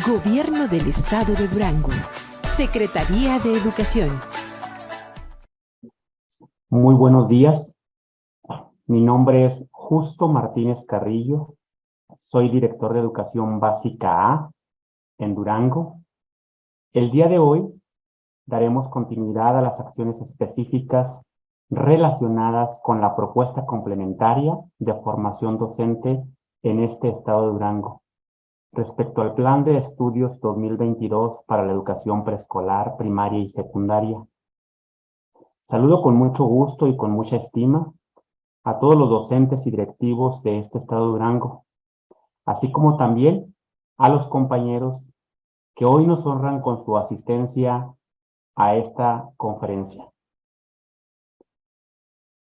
Gobierno del Estado de Durango. Secretaría de Educación. Muy buenos días. Mi nombre es Justo Martínez Carrillo. Soy director de Educación Básica A en Durango. El día de hoy daremos continuidad a las acciones específicas relacionadas con la propuesta complementaria de formación docente en este estado de Durango, respecto al Plan de Estudios 2022 para la educación preescolar, primaria y secundaria. Saludo con mucho gusto y con mucha estima a todos los docentes y directivos de este estado de Durango, así como también a los compañeros que hoy nos honran con su asistencia a esta conferencia.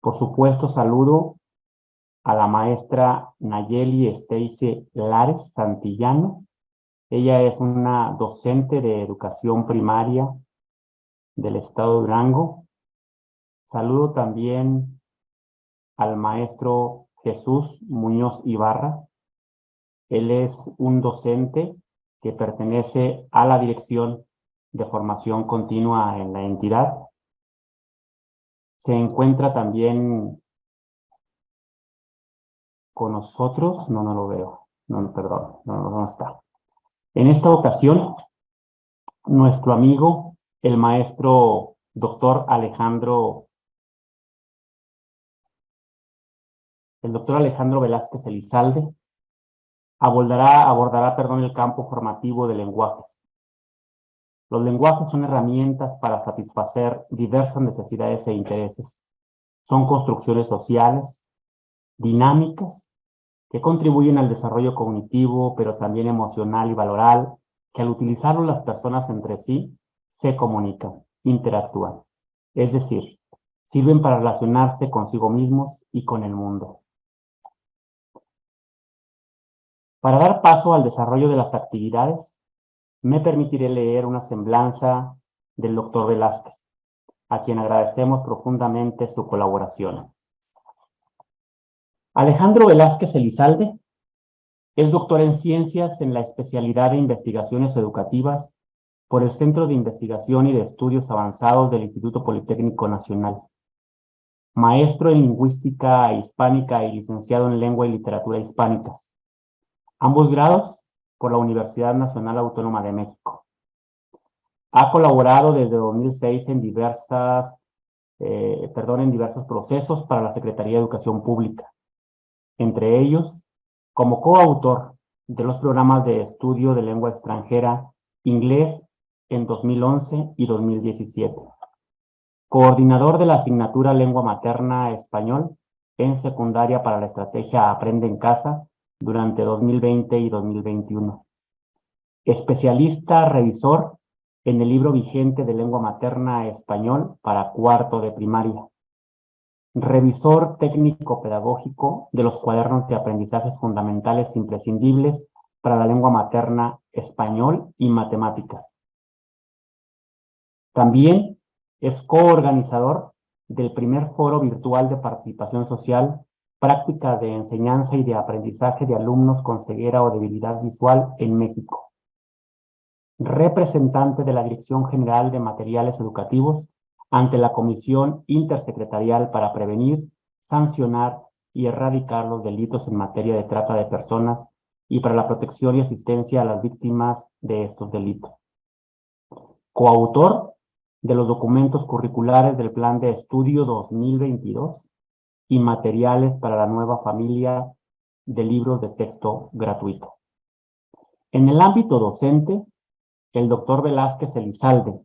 Por supuesto, saludo a la maestra Nayeli Stacy Lares Santillano. Ella es una docente de educación primaria del estado de Durango. Saludo también al maestro Jesús Muñoz Ibarra. Él es un docente que pertenece a la Dirección de Formación Continua en la entidad. Se encuentra también con nosotros. No lo veo. No, perdón, no está. En esta ocasión, nuestro amigo, el maestro doctor Alejandro Velázquez Elizalde, abordará el campo formativo de lenguajes. Los lenguajes son herramientas para satisfacer diversas necesidades e intereses. Son construcciones sociales, dinámicas, que contribuyen al desarrollo cognitivo, pero también emocional y valoral, que al utilizarlo las personas entre sí se comunican, interactúan. Es decir, sirven para relacionarse consigo mismos y con el mundo. Para dar paso al desarrollo de las actividades, me permitiré leer una semblanza del doctor Velázquez, a quien agradecemos profundamente su colaboración. Alejandro Velázquez Elizalde es doctor en Ciencias en la especialidad de Investigaciones Educativas por el Centro de Investigación y de Estudios Avanzados del Instituto Politécnico Nacional. Maestro en Lingüística Hispánica y licenciado en Lengua y Literatura Hispánicas. Ambos grados por la Universidad Nacional Autónoma de México. Ha colaborado desde 2006 en diversos procesos para la Secretaría de Educación Pública. Entre ellos, como coautor de los programas de estudio de lengua extranjera inglés en 2011 y 2017. Coordinador de la asignatura Lengua Materna Español en secundaria para la estrategia Aprende en Casa durante 2020 y 2021. Especialista revisor en el libro vigente de Lengua Materna Español para cuarto de primaria. Revisor técnico pedagógico de los cuadernos de aprendizajes fundamentales imprescindibles para la lengua materna español y matemáticas. También es coorganizador del primer foro virtual de participación social, práctica de enseñanza y de aprendizaje de alumnos con ceguera o debilidad visual en México. Representante de la Dirección General de Materiales Educativos ante la Comisión Intersecretarial para prevenir, sancionar y erradicar los delitos en materia de trata de personas y para la protección y asistencia a las víctimas de estos delitos. Coautor de los documentos curriculares del Plan de Estudio 2022 y materiales para la nueva familia de libros de texto gratuito. En el ámbito docente, el doctor Velázquez Elizalde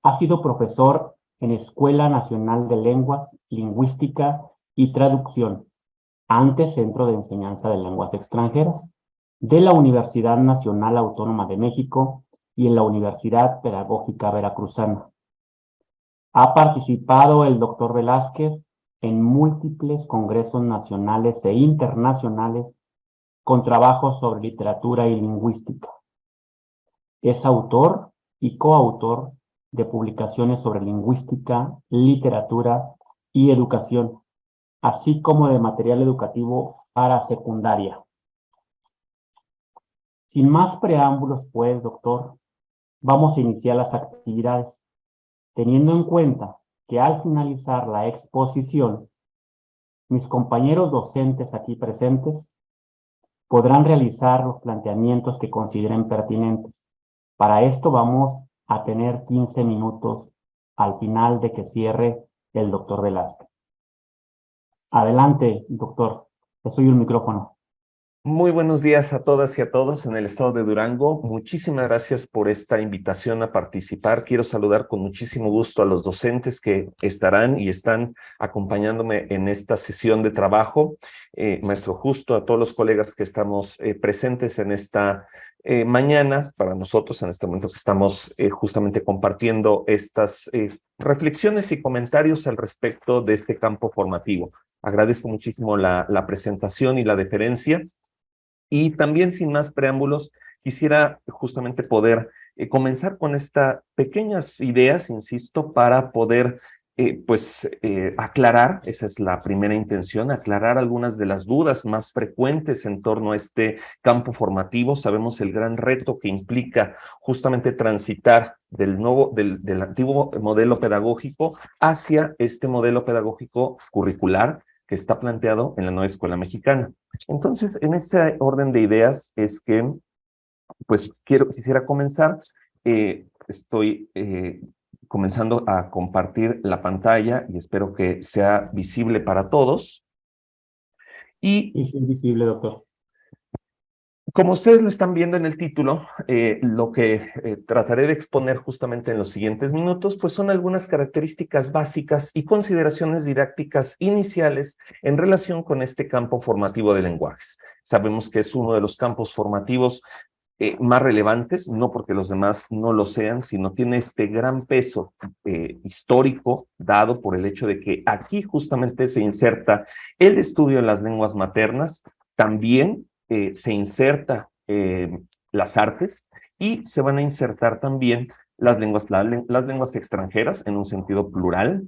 ha sido profesor en Escuela Nacional de Lenguas, Lingüística y Traducción, antes Centro de Enseñanza de Lenguas Extranjeras, de la Universidad Nacional Autónoma de México y en la Universidad Pedagógica Veracruzana. Ha participado el doctor Velázquez en múltiples congresos nacionales e internacionales con trabajos sobre literatura y lingüística. Es autor y coautor de publicaciones sobre lingüística, literatura y educación, así como de material educativo para secundaria. Sin más preámbulos, pues, doctor, vamos a iniciar las actividades, teniendo en cuenta que al finalizar la exposición, mis compañeros docentes aquí presentes podrán realizar los planteamientos que consideren pertinentes. Para esto vamos a tener 15 minutos al final de que cierre el doctor Velázquez. Adelante, doctor. Te doy el micrófono. Muy buenos días a todas y a todos en el estado de Durango. Muchísimas gracias por esta invitación a participar. Quiero saludar con muchísimo gusto a los docentes que estarán y están acompañándome en esta sesión de trabajo. Maestro Justo, a todos los colegas que estamos presentes en esta mañana, para nosotros en este momento que estamos justamente compartiendo estas reflexiones y comentarios al respecto de este campo formativo. Agradezco muchísimo la presentación y la deferencia. Y también, sin más preámbulos, quisiera justamente poder comenzar con estas pequeñas ideas, insisto, para poder aclarar, esa es la primera intención, aclarar algunas de las dudas más frecuentes en torno a este campo formativo. Sabemos el gran reto que implica justamente transitar del antiguo modelo pedagógico hacia este modelo pedagógico curricular que está planteado en la nueva escuela mexicana. Entonces, en ese orden de ideas es que, pues, quisiera comenzar. Estoy comenzando a compartir la pantalla y espero que sea visible para todos. Y es invisible, doctor. Como ustedes lo están viendo en el título, lo que trataré de exponer justamente en los siguientes minutos, pues son algunas características básicas y consideraciones didácticas iniciales en relación con este campo formativo de lenguajes. Sabemos que es uno de los campos formativos más relevantes, no porque los demás no lo sean, sino tiene este gran peso histórico dado por el hecho de que aquí justamente se inserta el estudio de las lenguas maternas, también se inserta las artes y se van a insertar también las lenguas extranjeras en un sentido plural,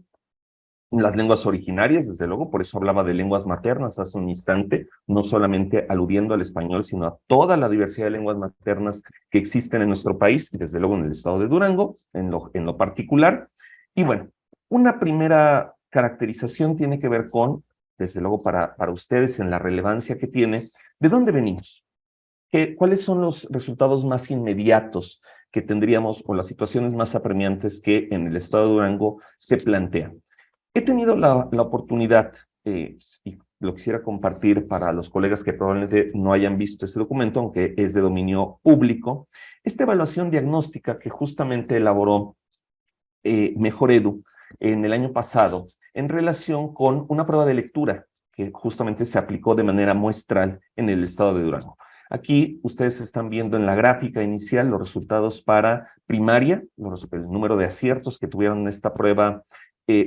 las lenguas originarias, desde luego, por eso hablaba de lenguas maternas hace un instante, no solamente aludiendo al español, sino a toda la diversidad de lenguas maternas que existen en nuestro país, y desde luego en el estado de Durango, en lo particular. Y bueno, una primera caracterización tiene que ver con, desde luego para ustedes, en la relevancia que tiene, ¿de dónde venimos? ¿Cuáles son los resultados más inmediatos que tendríamos o las situaciones más apremiantes que en el estado de Durango se plantean? He tenido la oportunidad, y lo quisiera compartir para los colegas que probablemente no hayan visto este documento, aunque es de dominio público, esta evaluación diagnóstica que justamente elaboró Mejoredu en el año pasado en relación con una prueba de lectura que justamente se aplicó de manera muestral en el estado de Durango. Aquí ustedes están viendo en la gráfica inicial los resultados para primaria, el número de aciertos que tuvieron en esta prueba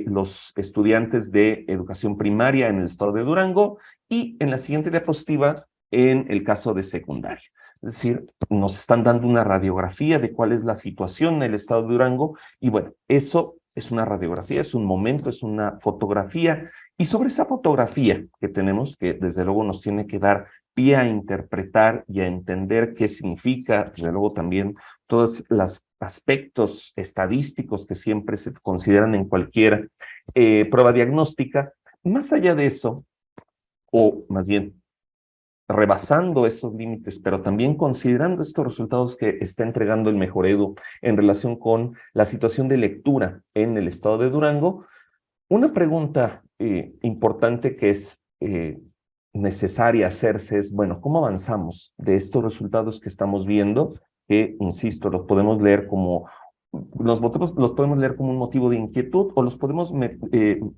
los estudiantes de educación primaria en el estado de Durango, y en la siguiente diapositiva en el caso de secundaria. Es decir, nos están dando una radiografía de cuál es la situación en el estado de Durango, y bueno, eso es una radiografía, es un momento, es una fotografía, y sobre esa fotografía que tenemos, que desde luego nos tiene que dar pie a interpretar y a entender qué significa, desde luego también todos los aspectos estadísticos que siempre se consideran en cualquier prueba diagnóstica. Más allá de eso, o más bien rebasando esos límites, pero también considerando estos resultados que está entregando el Mejoredu en relación con la situación de lectura en el estado de Durango, una pregunta importante que es necesaria hacerse es, bueno, ¿cómo avanzamos de estos resultados que estamos viendo? Que, insisto, los podemos leer como los podemos leer como un motivo de inquietud o los podemos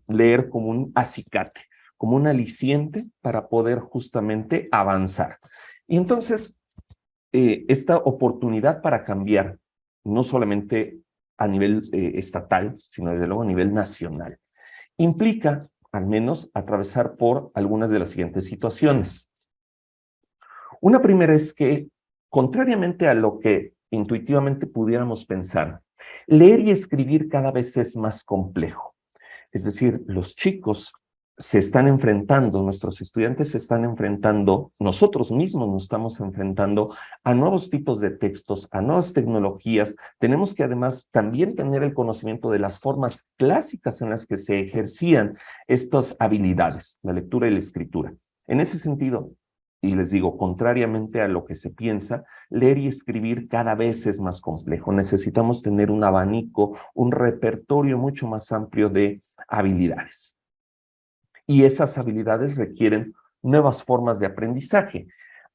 leer como un acicate, como un aliciente para poder justamente avanzar. Y entonces, esta oportunidad para cambiar, no solamente a nivel estatal, sino desde luego a nivel nacional, implica, al menos, atravesar por algunas de las siguientes situaciones. Una primera es que, contrariamente a lo que intuitivamente pudiéramos pensar, leer y escribir cada vez es más complejo. Es decir, los chicos se están enfrentando, nuestros estudiantes se están enfrentando, nosotros mismos nos estamos enfrentando a nuevos tipos de textos, a nuevas tecnologías. Tenemos que además también tener el conocimiento de las formas clásicas en las que se ejercían estas habilidades, la lectura y la escritura. En ese sentido, y les digo, contrariamente a lo que se piensa, leer y escribir cada vez es más complejo. Necesitamos tener un abanico, un repertorio mucho más amplio de habilidades. Y esas habilidades requieren nuevas formas de aprendizaje,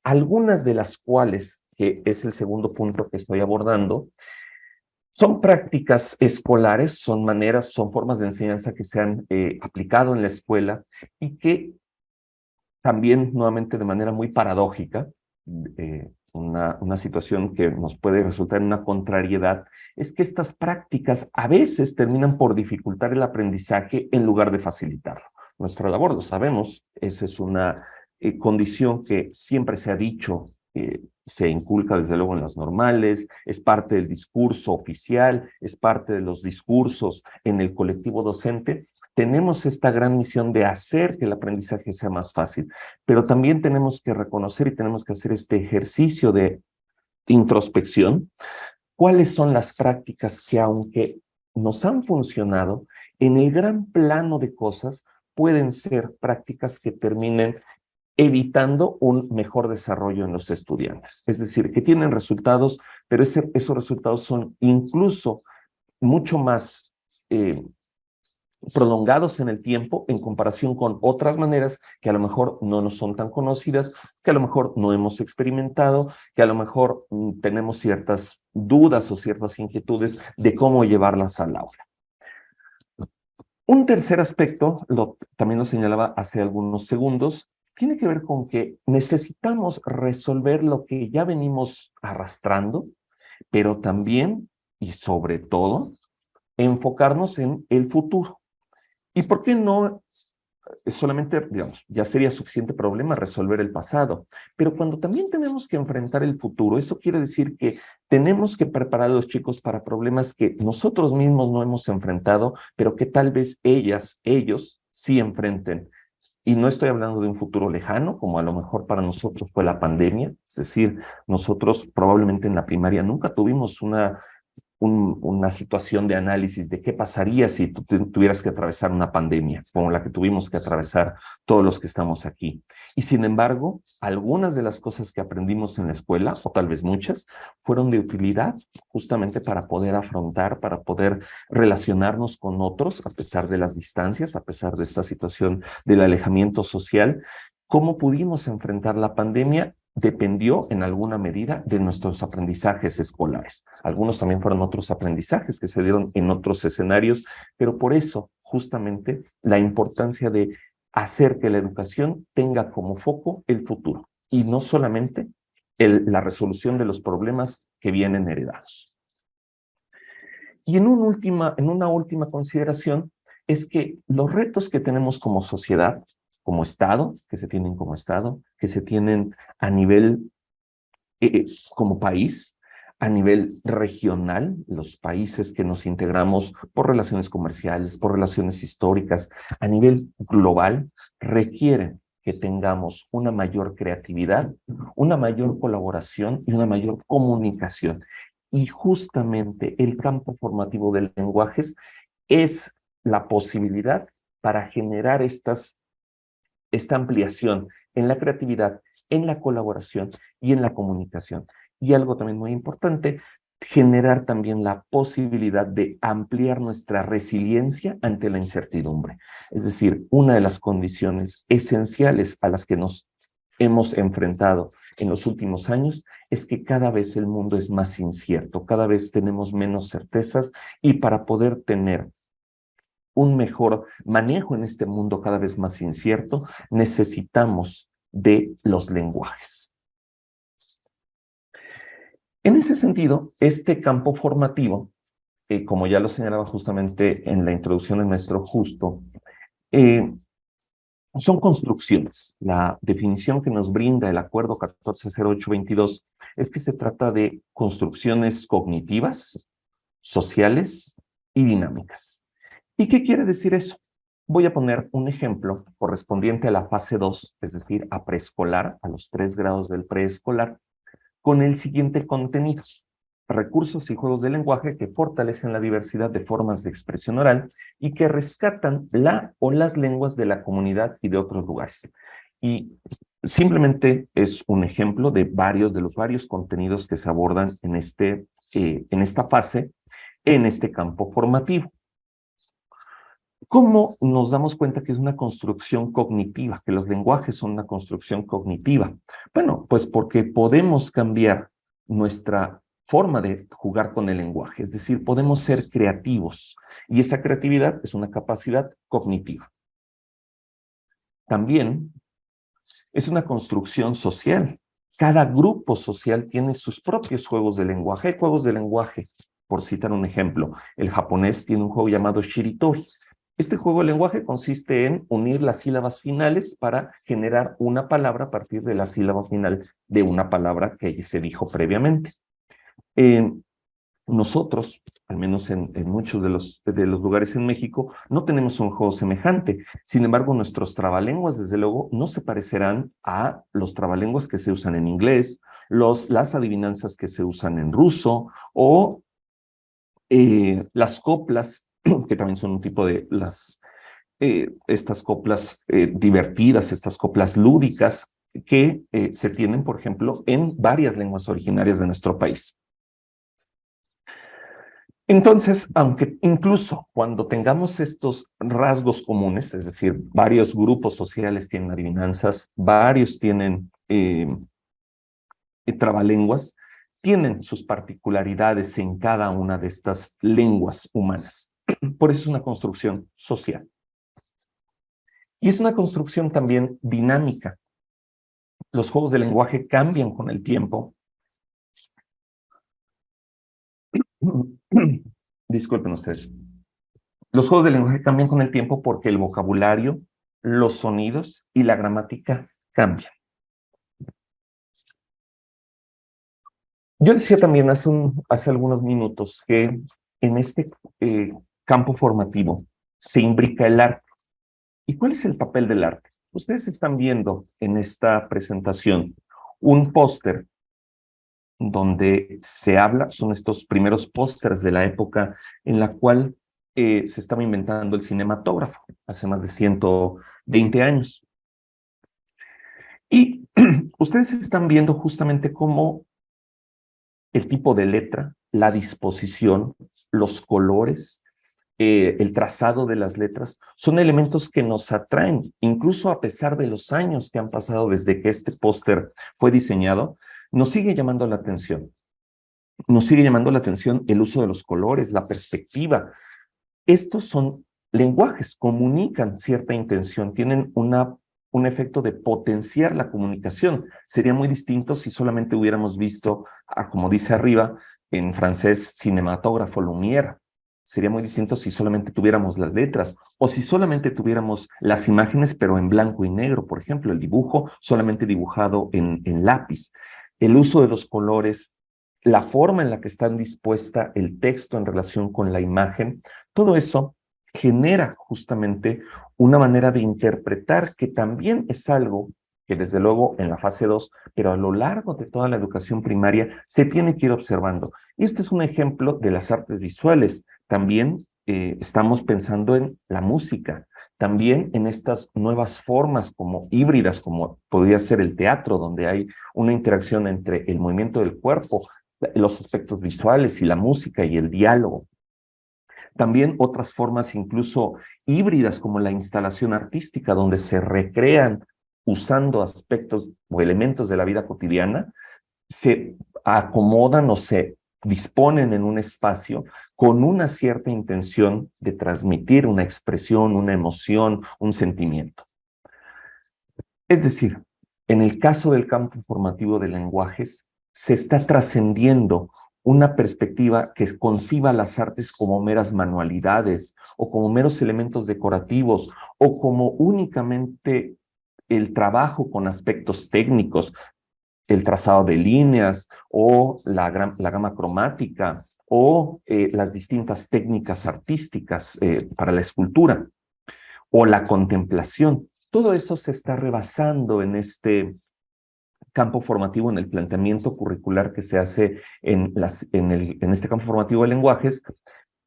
algunas de las cuales, que es el segundo punto que estoy abordando, son prácticas escolares, son maneras, son formas de enseñanza que se han aplicado en la escuela y que también, nuevamente, de manera muy paradójica, una situación que nos puede resultar en una contrariedad, es que estas prácticas a veces terminan por dificultar el aprendizaje en lugar de facilitarlo. Nuestra labor, lo sabemos, esa es una condición que siempre se ha dicho, se inculca desde luego en las normales, es parte del discurso oficial, es parte de los discursos en el colectivo docente. Tenemos esta gran misión de hacer que el aprendizaje sea más fácil, pero también tenemos que reconocer y tenemos que hacer este ejercicio de introspección. ¿Cuáles son las prácticas que, aunque nos han funcionado, en el gran plano de cosas, pueden ser prácticas que terminen evitando un mejor desarrollo en los estudiantes? Es decir, que tienen resultados, pero esos resultados son incluso mucho más prolongados en el tiempo en comparación con otras maneras que a lo mejor no nos son tan conocidas, que a lo mejor no hemos experimentado, que a lo mejor tenemos ciertas dudas o ciertas inquietudes de cómo llevarlas al aula. Un tercer aspecto, también lo señalaba hace algunos segundos, tiene que ver con que necesitamos resolver lo que ya venimos arrastrando, pero también y sobre todo enfocarnos en el futuro. ¿Y por qué no solamente, digamos, ya sería suficiente problema resolver el pasado? Pero cuando también tenemos que enfrentar el futuro, eso quiere decir que tenemos que preparar a los chicos para problemas que nosotros mismos no hemos enfrentado, pero que tal vez ellos sí enfrenten. Y no estoy hablando de un futuro lejano, como a lo mejor para nosotros fue la pandemia. Es decir, nosotros probablemente en la primaria nunca tuvimos una situación de análisis de qué pasaría si tú tuvieras que atravesar una pandemia, como la que tuvimos que atravesar todos los que estamos aquí. Y sin embargo, algunas de las cosas que aprendimos en la escuela, o tal vez muchas, fueron de utilidad justamente para poder afrontar, para poder relacionarnos con otros, a pesar de las distancias, a pesar de esta situación del alejamiento social. ¿Cómo pudimos enfrentar la pandemia? Dependió en alguna medida de nuestros aprendizajes escolares. Algunos también fueron otros aprendizajes que se dieron en otros escenarios, pero por eso justamente la importancia de hacer que la educación tenga como foco el futuro y no solamente la resolución de los problemas que vienen heredados. Y en una última consideración es que los retos que tenemos como sociedad, como Estado, que se tienen como Estado, que se tienen a nivel como país, a nivel regional, los países que nos integramos por relaciones comerciales, por relaciones históricas, a nivel global, requieren que tengamos una mayor creatividad, una mayor colaboración y una mayor comunicación. Y justamente el campo formativo de lenguajes es la posibilidad para generar esta ampliación en la creatividad, en la colaboración y en la comunicación. Y algo también muy importante, generar también la posibilidad de ampliar nuestra resiliencia ante la incertidumbre. Es decir, una de las condiciones esenciales a las que nos hemos enfrentado en los últimos años es que cada vez el mundo es más incierto, cada vez tenemos menos certezas, y para poder tener un mejor manejo en este mundo cada vez más incierto, necesitamos de los lenguajes. En ese sentido, este campo formativo, como ya lo señalaba justamente en la introducción del maestro Justo, son construcciones. La definición que nos brinda el Acuerdo 140822 es que se trata de construcciones cognitivas, sociales y dinámicas. ¿Y qué quiere decir eso? voy a poner un ejemplo correspondiente a la fase 2, es decir, a preescolar, a los 3 grados del preescolar, con el siguiente contenido: recursos y juegos de lenguaje que fortalecen la diversidad de formas de expresión oral y que rescatan la o las lenguas de la comunidad y de otros lugares. Y simplemente es un ejemplo de los varios contenidos que se abordan en esta fase, en este campo formativo. ¿Cómo nos damos cuenta que es una construcción cognitiva, que los lenguajes son una construcción cognitiva? Bueno, pues porque podemos cambiar nuestra forma de jugar con el lenguaje, es decir, podemos ser creativos, y esa creatividad es una capacidad cognitiva. También es una construcción social. Cada grupo social tiene sus propios juegos de lenguaje. Hay juegos de lenguaje, por citar un ejemplo. El japonés tiene un juego llamado Shiritori. Este juego de lenguaje consiste en unir las sílabas finales para generar una palabra a partir de la sílaba final de una palabra que se dijo previamente. Nosotros, al menos en muchos de los lugares en México, no tenemos un juego semejante. Sin embargo, nuestros trabalenguas, desde luego, no se parecerán a los trabalenguas que se usan en inglés, las adivinanzas que se usan en ruso, o las coplas, que también son un tipo de estas coplas divertidas, estas coplas lúdicas, que se tienen, por ejemplo, en varias lenguas originarias de nuestro país. Entonces, aunque incluso cuando tengamos estos rasgos comunes, es decir, varios grupos sociales tienen adivinanzas, varios tienen trabalenguas, tienen sus particularidades en cada una de estas lenguas humanas. Por eso es una construcción social. Y es una construcción también dinámica. Los juegos de lenguaje cambian con el tiempo. Disculpen ustedes. Los juegos de lenguaje cambian con el tiempo porque el vocabulario, los sonidos y la gramática cambian. Yo decía también hace algunos minutos que en este campo formativo se imbrica el arte. ¿Y cuál es el papel del arte? Ustedes están viendo en esta presentación un póster donde se habla, son estos primeros pósters de la época en la cual se estaba inventando el cinematógrafo, hace más de 120 años. Y ustedes están viendo justamente cómo el tipo de letra, la disposición, los colores, el trazado de las letras, son elementos que nos atraen, incluso a pesar de los años que han pasado desde que este póster fue diseñado, nos sigue llamando la atención. Nos sigue llamando la atención el uso de los colores, la perspectiva. Estos son lenguajes, comunican cierta intención, tienen un efecto de potenciar la comunicación. Sería muy distinto si solamente hubiéramos visto, como dice arriba, en francés, cinematógrafo, Lumière. Sería muy distinto si solamente tuviéramos las letras o si solamente tuviéramos las imágenes, pero en blanco y negro, por ejemplo, el dibujo solamente dibujado en lápiz. El uso de los colores, la forma en la que está dispuesta el texto en relación con la imagen, todo eso genera justamente una manera de interpretar que también es algo que desde luego en la fase 2, pero a lo largo de toda la educación primaria se tiene que ir observando. Y este es un ejemplo de las artes visuales. También estamos pensando en la música, también en estas nuevas formas como híbridas, como podría ser el teatro, donde hay una interacción entre el movimiento del cuerpo, los aspectos visuales y la música y el diálogo. También otras formas incluso híbridas como la instalación artística, donde se recrean usando aspectos o elementos de la vida cotidiana, se acomodan o se disponen en un espacio con una cierta intención de transmitir una expresión, una emoción, un sentimiento. Es decir, en el caso del campo formativo de lenguajes, se está trascendiendo una perspectiva que conciba las artes como meras manualidades o como meros elementos decorativos o como únicamente el trabajo con aspectos técnicos, el trazado de líneas o la gama cromática o las distintas técnicas artísticas para la escultura. o la contemplación. Todo eso se está rebasando en este campo formativo, en el planteamiento curricular que se hace en este campo formativo de lenguajes,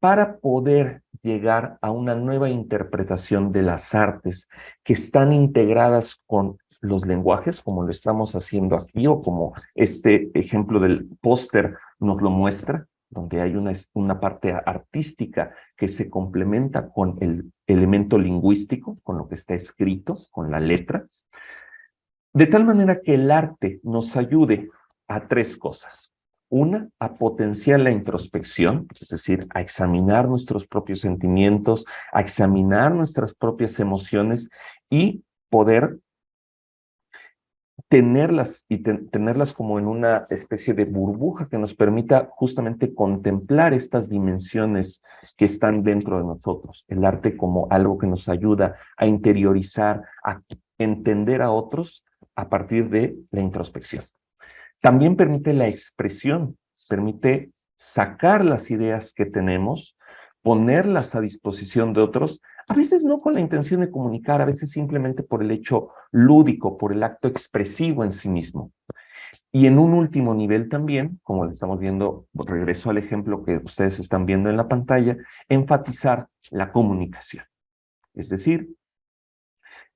para poder llegar a una nueva interpretación de las artes que están integradas con los lenguajes, como lo estamos haciendo aquí, o como este ejemplo del póster nos lo muestra, donde hay una parte artística que se complementa con el elemento lingüístico, con lo que está escrito, con la letra, de tal manera que el arte nos ayude a tres cosas. Una, a potenciar la introspección, es decir, a examinar nuestros propios sentimientos, a examinar nuestras propias emociones y poder tenerlas tenerlas como en una especie de burbuja que nos permita justamente contemplar estas dimensiones que están dentro de nosotros. El arte como algo que nos ayuda a interiorizar, a entender a otros a partir de la introspección. También permite la expresión, permite sacar las ideas que tenemos, ponerlas a disposición de otros, a veces no con la intención de comunicar, a veces simplemente por el hecho lúdico, por el acto expresivo en sí mismo. Y en un último nivel también, como lo estamos viendo, regreso al ejemplo que ustedes están viendo en la pantalla, enfatizar la comunicación. Es decir,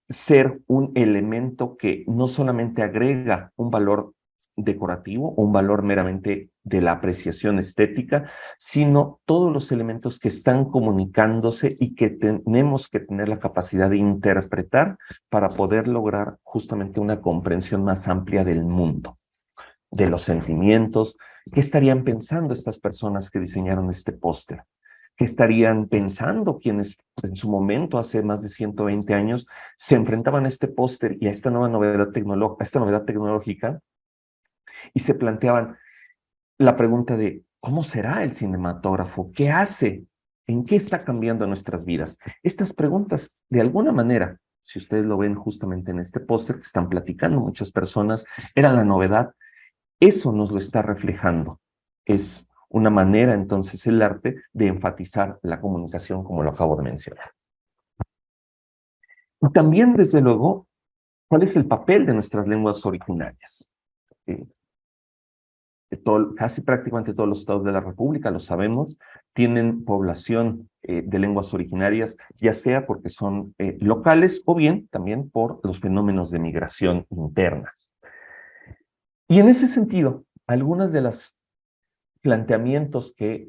ser un elemento que no solamente agrega un valor decorativo o un valor meramente de la apreciación estética, sino todos los elementos que están comunicándose y que tenemos que tener la capacidad de interpretar para poder lograr justamente una comprensión más amplia del mundo, de los sentimientos. ¿Qué estarían pensando estas personas que diseñaron este póster? ¿Qué estarían pensando quienes en su momento, hace más de 120 años, se enfrentaban a este póster y a esta nueva novedad tecnológica y se planteaban la pregunta de ¿cómo será el cinematógrafo? ¿Qué hace? ¿En qué está cambiando nuestras vidas? Estas preguntas, de alguna manera, si ustedes lo ven justamente en este póster que están platicando muchas personas, era la novedad. Eso nos lo está reflejando. Es una manera, entonces, el arte de enfatizar la comunicación, como lo acabo de mencionar. Y también, desde luego, ¿cuál es el papel de nuestras lenguas originarias? Casi prácticamente todos los estados de la República, lo sabemos, tienen población de lenguas originarias, ya sea porque son locales o bien también por los fenómenos de migración interna. Y en ese sentido, algunas de las planteamientos que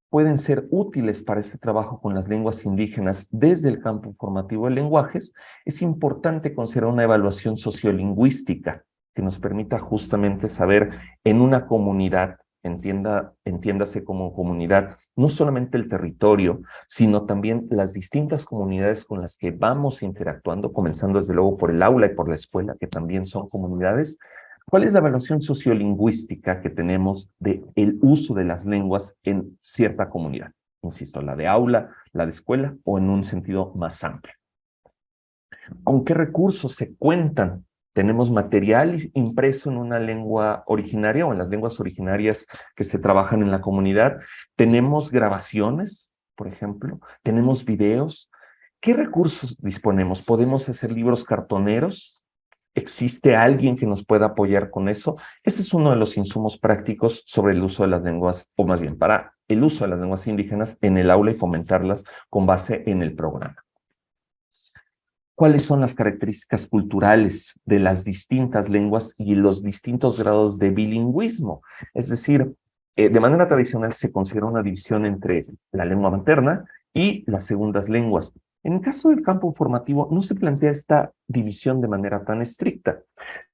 pueden ser útiles para este trabajo con las lenguas indígenas desde el campo formativo de lenguajes, es importante considerar una evaluación sociolingüística que nos permita justamente saber en una comunidad, entiéndase como comunidad, no solamente el territorio, sino también las distintas comunidades con las que vamos interactuando, comenzando desde luego por el aula y por la escuela, que también son comunidades. ¿Cuál es la evaluación sociolingüística que tenemos del uso de las lenguas en cierta comunidad? Insisto, la de aula, la de escuela o en un sentido más amplio. ¿Con qué recursos se cuentan? Tenemos material impreso en una lengua originaria o en las lenguas originarias que se trabajan en la comunidad. Tenemos grabaciones, por ejemplo. Tenemos videos. ¿Qué recursos disponemos? ¿Podemos hacer libros cartoneros? ¿Existe alguien que nos pueda apoyar con eso? Ese es uno de los insumos prácticos sobre el uso de las lenguas, o más bien para el uso de las lenguas indígenas en el aula y fomentarlas con base en el programa. ¿Cuáles son las características culturales de las distintas lenguas y los distintos grados de bilingüismo? Es decir, de manera tradicional se considera una división entre la lengua materna y las segundas lenguas. En el caso del campo formativo no se plantea esta división de manera tan estricta.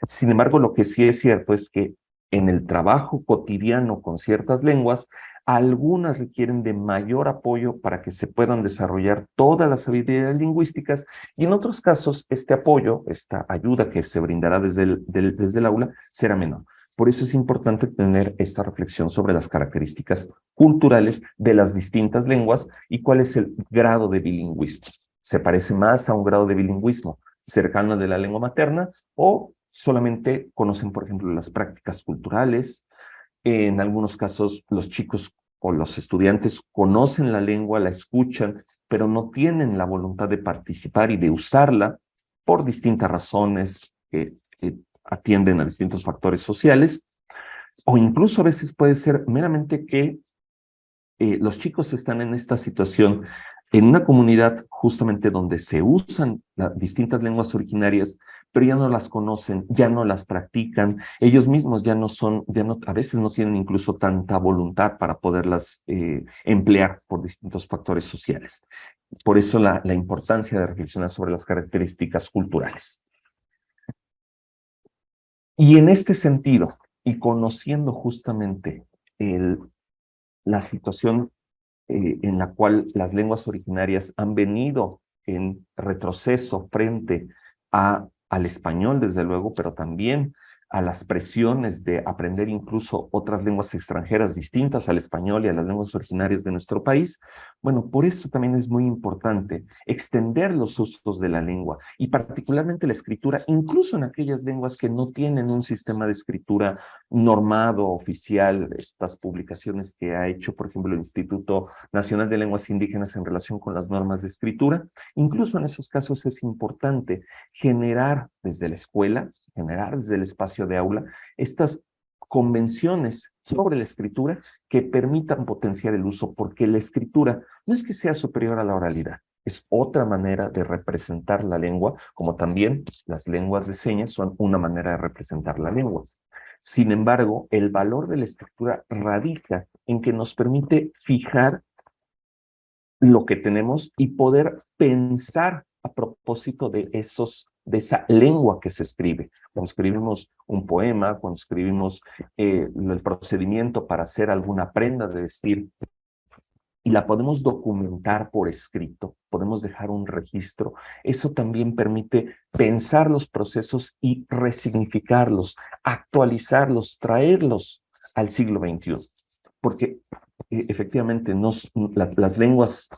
Sin embargo, lo que sí es cierto es que en el trabajo cotidiano con ciertas lenguas, algunas requieren de mayor apoyo para que se puedan desarrollar todas las habilidades lingüísticas y en otros casos este apoyo, esta ayuda que se brindará desde el aula será menor. Por eso es importante tener esta reflexión sobre las características culturales de las distintas lenguas y cuál es el grado de bilingüismo. ¿Se parece más a un grado de bilingüismo cercano al de la lengua materna o solamente conocen, por ejemplo, las prácticas culturales? En algunos casos, los chicos o los estudiantes conocen la lengua, la escuchan, pero no tienen la voluntad de participar y de usarla por distintas razones que atienden a distintos factores sociales, o incluso a veces puede ser meramente que los chicos están en esta situación en una comunidad justamente donde se usan distintas lenguas originarias, pero ya no las conocen, ya no las practican, ellos mismos ya no son, a veces no tienen incluso tanta voluntad para poderlas emplear por distintos factores sociales. Por eso la importancia de reflexionar sobre las características culturales. Y en este sentido, y conociendo justamente la situación en la cual las lenguas originarias han venido en retroceso frente al español, desde luego, pero también a las presiones de aprender incluso otras lenguas extranjeras distintas al español y a las lenguas originarias de nuestro país. Bueno, por eso también es muy importante extender los usos de la lengua y particularmente la escritura, incluso en aquellas lenguas que no tienen un sistema de escritura normado, oficial. Estas publicaciones que ha hecho, por ejemplo, el Instituto Nacional de Lenguas Indígenas en relación con las normas de escritura. Incluso en esos casos es importante generar desde la escuela, generar desde el espacio de aula, estas convenciones sobre la escritura que permitan potenciar el uso, porque la escritura no es que sea superior a la oralidad, es otra manera de representar la lengua, como también las lenguas de señas son una manera de representar la lengua. Sin embargo, el valor de la escritura radica en que nos permite fijar lo que tenemos y poder pensar a propósito de esa lengua que se escribe. Cuando escribimos un poema, cuando escribimos el procedimiento para hacer alguna prenda de vestir, y la podemos documentar por escrito, podemos dejar un registro, eso también permite pensar los procesos y resignificarlos, actualizarlos, traerlos al siglo XXI. Porque efectivamente las lenguas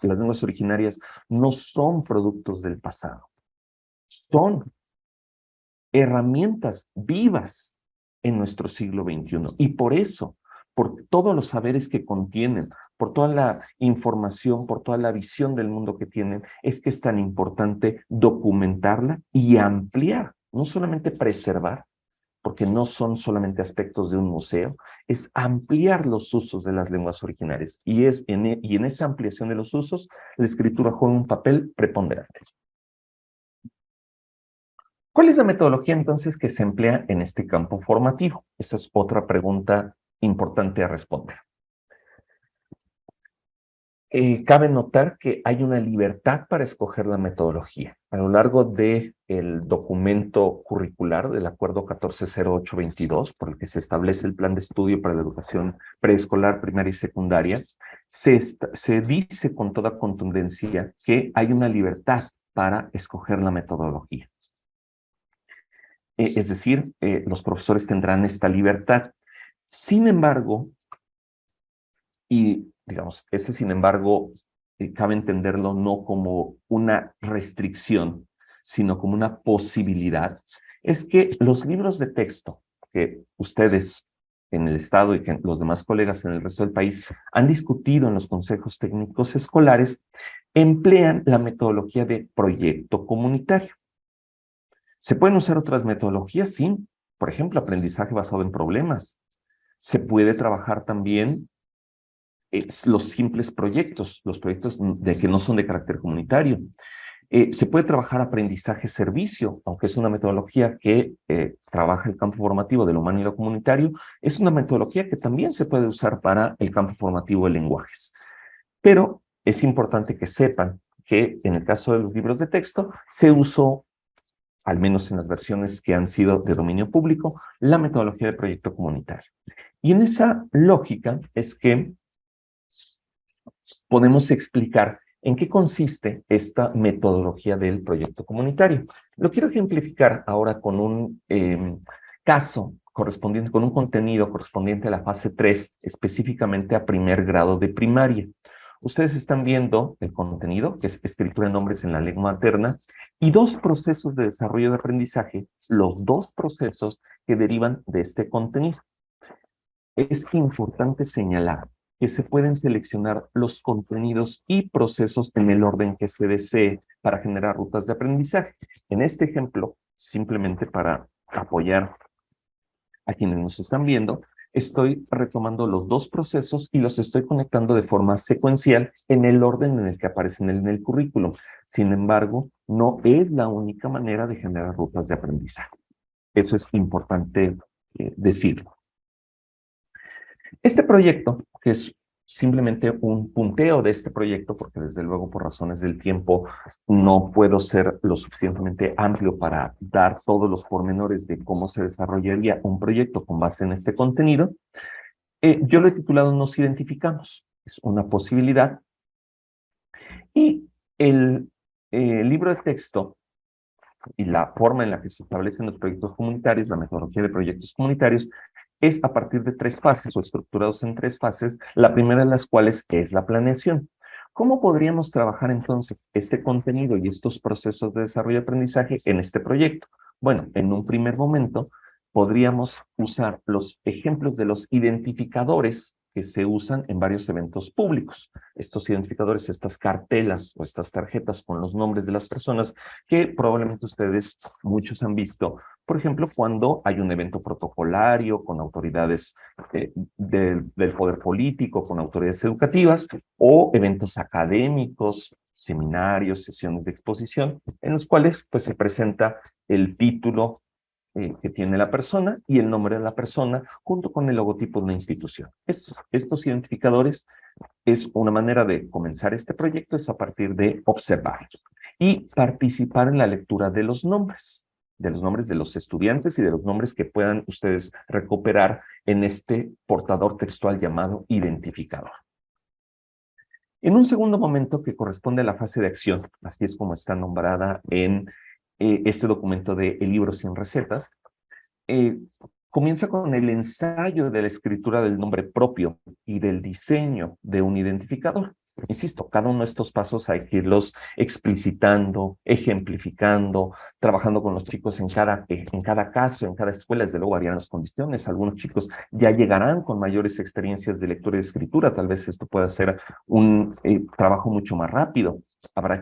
originarias no son productos del pasado, son herramientas vivas en nuestro siglo XXI. Y por eso, por todos los saberes que contienen, por toda la información, por toda la visión del mundo que tienen, es que es tan importante documentarla y ampliar, no solamente preservar, porque no son solamente aspectos de un museo, es ampliar los usos de las lenguas originarias. Y en esa ampliación de los usos, la escritura juega un papel preponderante. ¿Cuál es la metodología entonces que se emplea en este campo formativo? Esa es otra pregunta importante a responder. Cabe notar que hay una libertad para escoger la metodología. A lo largo del documento curricular del Acuerdo 140822, por el que se establece el Plan de Estudio para la Educación Preescolar, Primaria y Secundaria, se dice con toda contundencia que hay una libertad para escoger la metodología. Es decir, los profesores tendrán esta libertad. Sin embargo, y digamos, sin embargo, cabe entenderlo no como una restricción, sino como una posibilidad, es que los libros de texto que ustedes en el Estado y que los demás colegas en el resto del país han discutido en los consejos técnicos escolares, emplean la metodología de proyecto comunitario. ¿Se pueden usar otras metodologías? Sí. Por ejemplo, aprendizaje basado en problemas. Se puede trabajar también los simples proyectos, los proyectos que no son de carácter comunitario. Se puede trabajar aprendizaje-servicio, aunque es una metodología que trabaja el campo formativo de lo humano y lo comunitario, es una metodología que también se puede usar para el campo formativo de lenguajes. Pero es importante que sepan que en el caso de los libros de texto se usó, al menos en las versiones que han sido de dominio público, la metodología de proyecto comunitario. Y en esa lógica es que podemos explicar en qué consiste esta metodología del proyecto comunitario. Lo quiero ejemplificar ahora con un caso correspondiente, con un contenido correspondiente a la fase 3, específicamente a primer grado de primaria. Ustedes están viendo el contenido, que es escritura de nombres en la lengua materna, y dos procesos de desarrollo de aprendizaje, los dos procesos que derivan de este contenido. Es importante señalar que se pueden seleccionar los contenidos y procesos en el orden que se desee para generar rutas de aprendizaje. En este ejemplo, simplemente para apoyar a quienes nos están viendo, estoy retomando los dos procesos y los estoy conectando de forma secuencial en el orden en el que aparecen en el currículum. Sin embargo, no es la única manera de generar rutas de aprendizaje. Eso es importante decirlo. Este proyecto, que es simplemente un punteo de este proyecto, porque desde luego por razones del tiempo no puedo ser lo suficientemente amplio para dar todos los pormenores de cómo se desarrollaría un proyecto con base en este contenido, yo lo he titulado Nos identificamos. Es una posibilidad. Y el libro de texto y la forma en la que se establecen los proyectos comunitarios, la metodología de proyectos comunitarios, es a partir de 3 fases o estructurados en 3 fases, la primera de las cuales es la planeación. ¿Cómo podríamos trabajar entonces este contenido y estos procesos de desarrollo de aprendizaje en este proyecto? Bueno, en un primer momento podríamos usar los ejemplos de los identificadores que se usan en varios eventos públicos. Estos identificadores, estas cartelas o estas tarjetas con los nombres de las personas que probablemente ustedes, muchos han visto, por ejemplo, cuando hay un evento protocolario con autoridades del poder político, con autoridades educativas, o eventos académicos, seminarios, sesiones de exposición, en los cuales pues, se presenta el título que tiene la persona y el nombre de la persona junto con el logotipo de una institución. Estos identificadores es una manera de comenzar este proyecto, es a partir de observar y participar en la lectura de los nombres de los estudiantes y de los nombres que puedan ustedes recuperar en este portador textual llamado identificador. En un segundo momento que corresponde a la fase de acción, así es como está nombrada en este documento de El libro sin recetas, comienza con el ensayo de la escritura del nombre propio y del diseño de un identificador. Insisto, cada uno de estos pasos hay que irlos explicitando, ejemplificando, trabajando con los chicos en cada caso, en cada escuela. Desde luego varían las condiciones. Algunos chicos ya llegarán con mayores experiencias de lectura y de escritura. Tal vez esto pueda ser un trabajo mucho más rápido. Habrá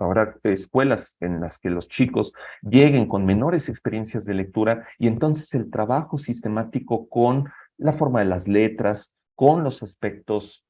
habrá escuelas en las que los chicos lleguen con menores experiencias de lectura y entonces el trabajo sistemático con la forma de las letras, con los aspectos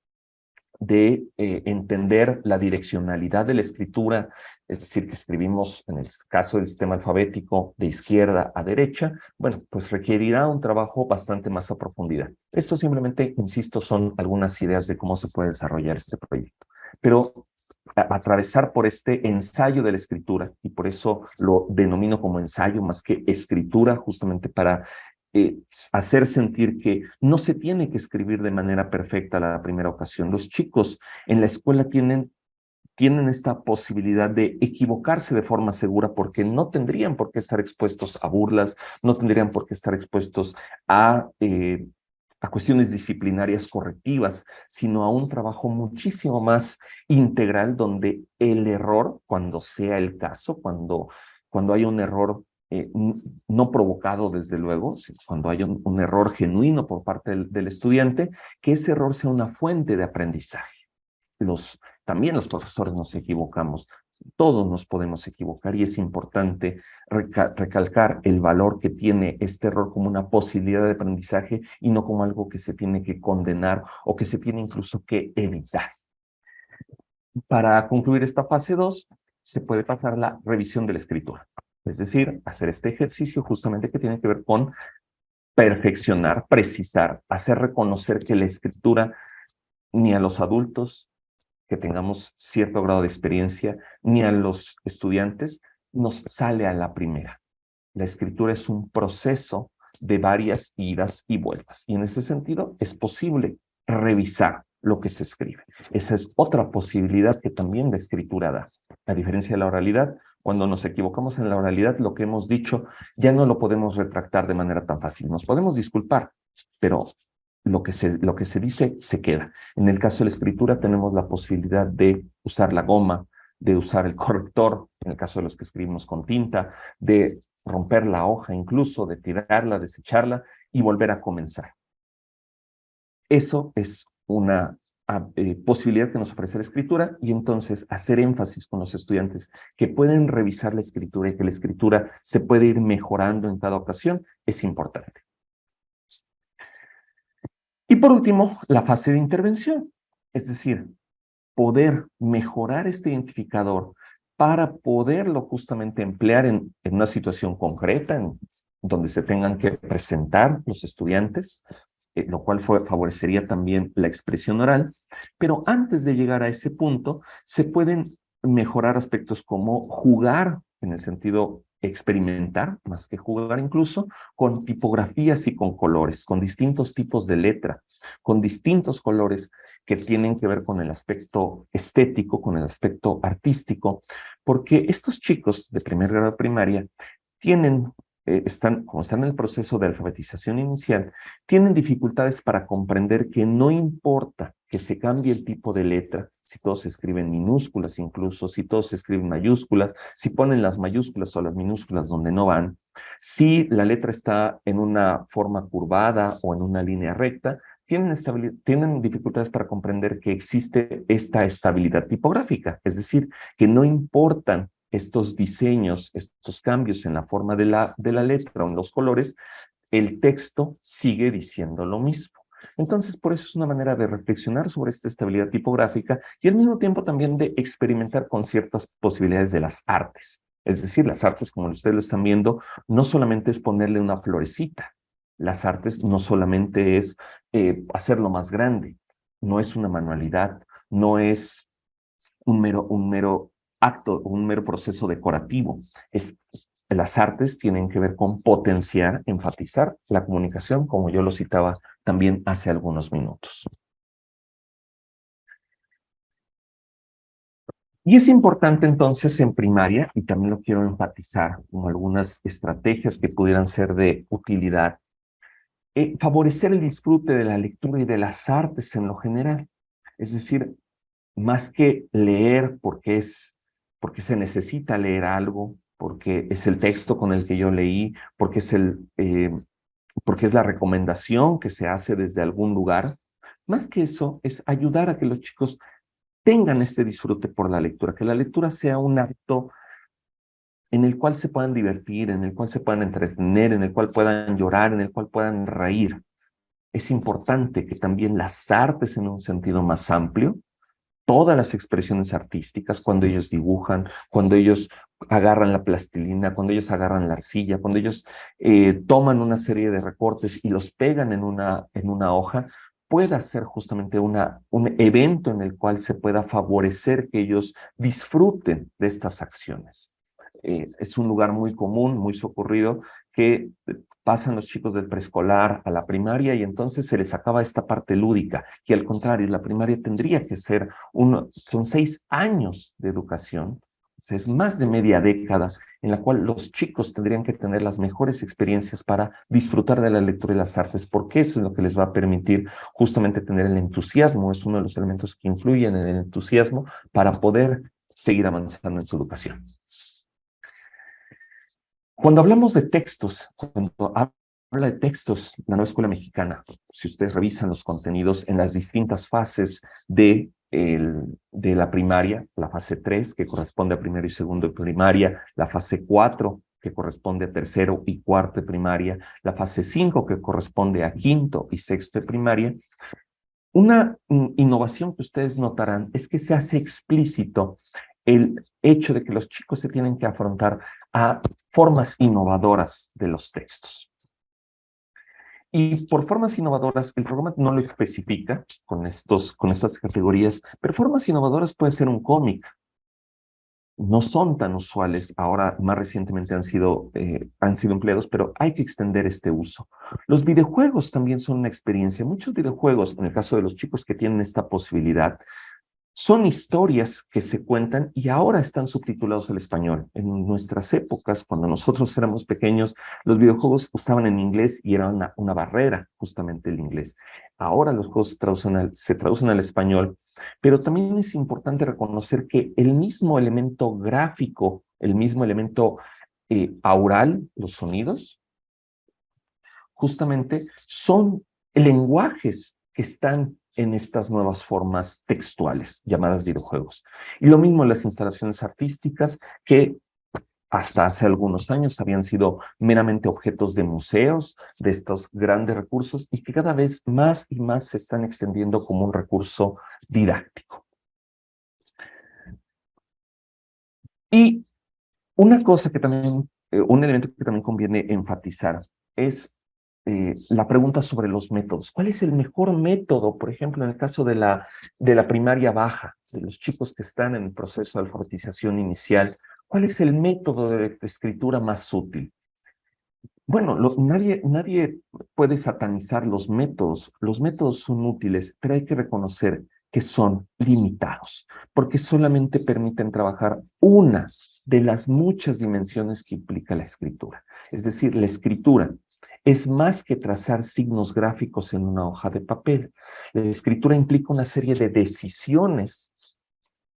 de entender la direccionalidad de la escritura, es decir, que escribimos en el caso del sistema alfabético de izquierda a derecha, bueno, pues requerirá un trabajo bastante más a profundidad. Esto simplemente, insisto, son algunas ideas de cómo se puede desarrollar este proyecto. Pero atravesar por este ensayo de la escritura, y por eso lo denomino como ensayo más que escritura, justamente para hacer sentir que no se tiene que escribir de manera perfecta la primera ocasión. Los chicos en la escuela tienen esta posibilidad de equivocarse de forma segura porque no tendrían por qué estar expuestos a burlas, no tendrían por qué estar expuestos a cuestiones disciplinarias correctivas, sino a un trabajo muchísimo más integral donde el error, cuando sea el caso, cuando hay un error no provocado desde luego, cuando hay un error genuino por parte del estudiante, que ese error sea una fuente de aprendizaje. También los profesores nos equivocamos, todos nos podemos equivocar y es importante recalcar el valor que tiene este error como una posibilidad de aprendizaje y no como algo que se tiene que condenar o que se tiene incluso que evitar. Para concluir esta fase 2, se puede pasar la revisión de la escritura, es decir, hacer este ejercicio justamente que tiene que ver con perfeccionar, precisar, hacer reconocer que la escritura ni a los adultos que tengamos cierto grado de experiencia, ni a los estudiantes, nos sale a la primera. La escritura es un proceso de varias idas y vueltas. Y en ese sentido es posible revisar lo que se escribe. Esa es otra posibilidad que también la escritura da. A diferencia de la oralidad, cuando nos equivocamos en la oralidad, lo que hemos dicho ya no lo podemos retractar de manera tan fácil. Nos podemos disculpar, pero lo que se dice se queda. En el caso de la escritura tenemos la posibilidad de usar la goma, de usar el corrector, en el caso de los que escribimos con tinta, de romper la hoja incluso, de tirarla, desecharla y volver a comenzar. Eso es una posibilidad que nos ofrece la escritura, y entonces hacer énfasis con los estudiantes que pueden revisar la escritura y que la escritura se puede ir mejorando en cada ocasión es importante. Y por último, la fase de intervención, es decir, poder mejorar este identificador para poderlo justamente emplear en una situación concreta, donde se tengan que presentar los estudiantes, lo cual favorecería también la expresión oral. Pero antes de llegar a ese punto, se pueden mejorar aspectos como jugar, en el sentido experimentar, más que jugar incluso, con tipografías y con colores, con distintos tipos de letra, con distintos colores que tienen que ver con el aspecto estético, con el aspecto artístico, porque estos chicos de primer grado de primaria tienen, como están en el proceso de alfabetización inicial, tienen dificultades para comprender que no importa que se cambie el tipo de letra, si todos se escriben minúsculas incluso, si todos se escriben mayúsculas, si ponen las mayúsculas o las minúsculas donde no van, si la letra está en una forma curvada o en una línea recta, tienen dificultades para comprender que existe esta estabilidad tipográfica, es decir, que no importan estos diseños, estos cambios en la forma de la letra o en los colores, el texto sigue diciendo lo mismo. Entonces, por eso es una manera de reflexionar sobre esta estabilidad tipográfica y al mismo tiempo también de experimentar con ciertas posibilidades de las artes. Es decir, las artes, como ustedes lo están viendo, no solamente es ponerle una florecita. Las artes no solamente es hacerlo más grande, no es una manualidad, no es un mero acto, un mero proceso decorativo. Las artes tienen que ver con potenciar, enfatizar la comunicación, como yo lo citaba también hace algunos minutos. Y es importante entonces en primaria, y también lo quiero enfatizar como algunas estrategias que pudieran ser de utilidad, favorecer el disfrute de la lectura y de las artes en lo general. Es decir, más que leer porque se necesita leer algo, porque es el texto con el que yo leí, porque es la recomendación que se hace desde algún lugar, más que eso es ayudar a que los chicos tengan este disfrute por la lectura, que la lectura sea un acto en el cual se puedan divertir, en el cual se puedan entretener, en el cual puedan llorar, en el cual puedan reír. Es importante que también las artes en un sentido más amplio, todas las expresiones artísticas, cuando ellos dibujan, cuando ellos agarran la plastilina, cuando ellos agarran la arcilla, cuando ellos toman una serie de recortes y los pegan en una hoja, pueda ser justamente un evento en el cual se pueda favorecer que ellos disfruten de estas acciones. Es un lugar muy común, muy socorrido, que pasan los chicos del preescolar a la primaria y entonces se les acaba esta parte lúdica, que al contrario, la primaria tendría que ser son 6 años de educación, o sea, es más de media década en la cual los chicos tendrían que tener las mejores experiencias para disfrutar de la lectura y las artes, porque eso es lo que les va a permitir justamente tener el entusiasmo, es uno de los elementos que influyen en el entusiasmo para poder seguir avanzando en su educación. Cuando hablamos de textos, cuando habla de textos, la nueva escuela mexicana, si ustedes revisan los contenidos en las distintas fases de la primaria, la fase 3, que corresponde a primero y segundo de primaria, la fase 4, que corresponde a tercero y cuarto de primaria, la fase 5, que corresponde a quinto y sexto de primaria, una innovación que ustedes notarán es que se hace explícito el hecho de que los chicos se tienen que afrontar a formas innovadoras de los textos. Y por formas innovadoras, el programa no lo especifica con estas categorías, pero formas innovadoras puede ser un cómic. No son tan usuales, ahora más recientemente han sido empleados, pero hay que extender este uso. Los videojuegos también son una experiencia. Muchos videojuegos, en el caso de los chicos que tienen esta posibilidad, son historias que se cuentan y ahora están subtitulados al español. En nuestras épocas, cuando nosotros éramos pequeños, los videojuegos estaban en inglés y era una barrera justamente el inglés. Ahora los juegos se traducen al español, pero también es importante reconocer que el mismo elemento gráfico, el mismo elemento aural, los sonidos, justamente son lenguajes que están en estas nuevas formas textuales llamadas videojuegos. Y lo mismo en las instalaciones artísticas que hasta hace algunos años habían sido meramente objetos de museos, de estos grandes recursos, y que cada vez más y más se están extendiendo como un recurso didáctico. Y una cosa que también, un elemento que también conviene enfatizar es la pregunta sobre los métodos. ¿Cuál es el mejor método, por ejemplo, en el caso de la primaria baja, de los chicos que están en el proceso de alfabetización inicial? ¿Cuál es el método de escritura más útil? Bueno, nadie puede satanizar los métodos. Los métodos son útiles, pero hay que reconocer que son limitados, porque solamente permiten trabajar una de las muchas dimensiones que implica la escritura. Es decir, la escritura es más que trazar signos gráficos en una hoja de papel. La escritura implica una serie de decisiones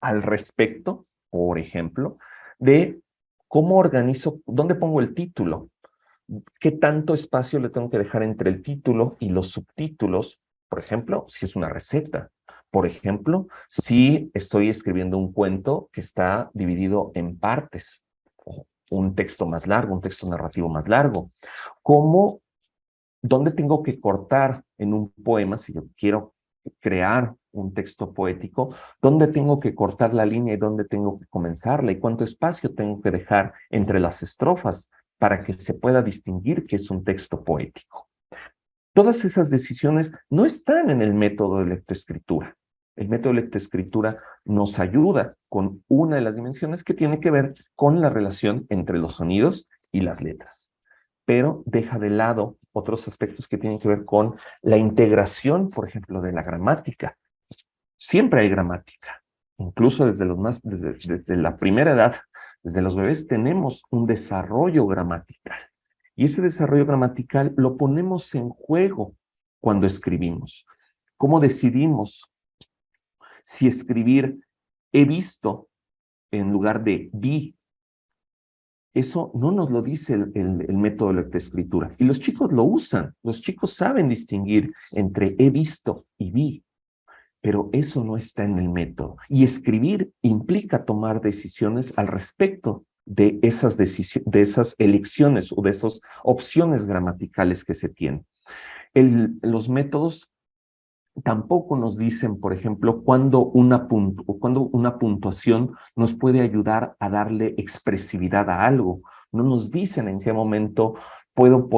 al respecto, por ejemplo, de cómo organizo, dónde pongo el título, qué tanto espacio le tengo que dejar entre el título y los subtítulos, por ejemplo, si es una receta. Por ejemplo, si estoy escribiendo un cuento que está dividido en partes, o un texto más largo, un texto narrativo más largo. ¿Dónde tengo que cortar en un poema si yo quiero crear un texto poético? ¿Dónde tengo que cortar la línea y dónde tengo que comenzarla? ¿Y cuánto espacio tengo que dejar entre las estrofas para que se pueda distinguir que es un texto poético? Todas esas decisiones no están en el método de lectoescritura. El método de lectoescritura nos ayuda con una de las dimensiones que tiene que ver con la relación entre los sonidos y las letras, pero deja de lado otros aspectos que tienen que ver con la integración, por ejemplo, de la gramática. Siempre hay gramática, incluso desde la primera edad, desde los bebés tenemos un desarrollo gramatical. Y ese desarrollo gramatical lo ponemos en juego cuando escribimos. ¿Cómo decidimos si escribir he visto en lugar de vi? Eso no nos lo dice el método de lectoescritura. Y los chicos lo usan. Los chicos saben distinguir entre he visto y vi. Pero eso no está en el método. Y escribir implica tomar decisiones al respecto de esas elecciones o de esas opciones gramaticales que se tienen. Los métodos tampoco nos dicen, por ejemplo, cuándo una puntuación nos puede ayudar a darle expresividad a algo. No nos dicen en qué momento puedo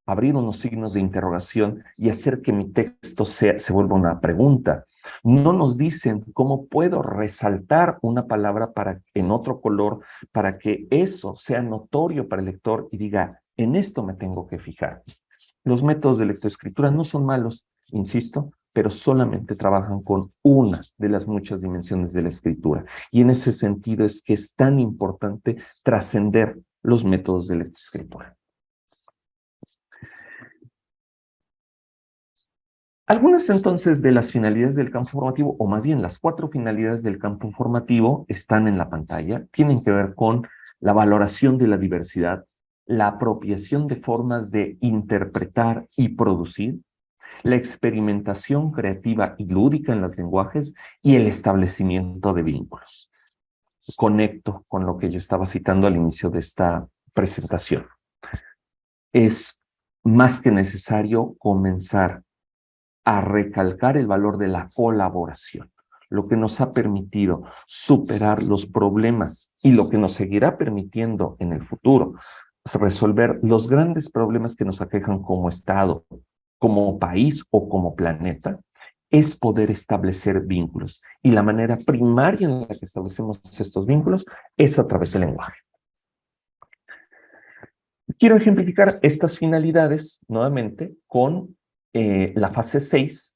abrir unos signos de interrogación y hacer que mi texto se vuelva una pregunta. No nos dicen cómo puedo resaltar una palabra en otro color para que eso sea notorio para el lector y diga, en esto me tengo que fijar. Los métodos de lectoescritura no son malos, insisto, pero solamente trabajan con una de las muchas dimensiones de la escritura. Y en ese sentido es que es tan importante trascender los métodos de lectoescritura. Algunas entonces de las finalidades del campo formativo, o más bien las 4 finalidades del campo formativo están en la pantalla, tienen que ver con la valoración de la diversidad, la apropiación de formas de interpretar y producir, la experimentación creativa y lúdica en los lenguajes y el establecimiento de vínculos. Conecto con lo que yo estaba citando al inicio de esta presentación. Es más que necesario comenzar a recalcar el valor de la colaboración, lo que nos ha permitido superar los problemas y lo que nos seguirá permitiendo en el futuro resolver los grandes problemas que nos aquejan como Estado, como país o como planeta, es poder establecer vínculos. Y la manera primaria en la que establecemos estos vínculos es a través del lenguaje. Quiero ejemplificar estas finalidades nuevamente con la fase 6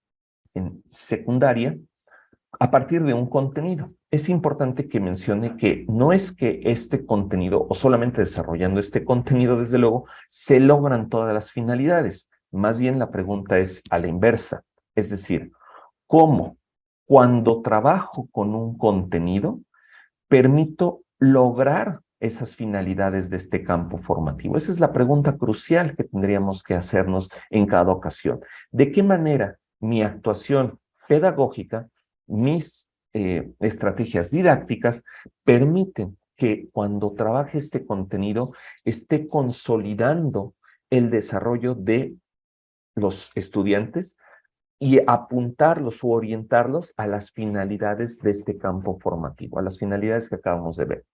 en secundaria a partir de un contenido. Es importante que mencione que no es que este contenido, o solamente desarrollando este contenido, desde luego, se logran todas las finalidades. Más bien la pregunta es a la inversa. Es decir, ¿cómo cuando trabajo con un contenido permito lograr esas finalidades de este campo formativo? Esa es la pregunta crucial que tendríamos que hacernos en cada ocasión. ¿De qué manera mi actuación pedagógica, mis estrategias didácticas permiten que cuando trabaje este contenido esté consolidando el desarrollo de los estudiantes y apuntarlos o orientarlos a las finalidades de este campo formativo, a las finalidades que acabamos de ver.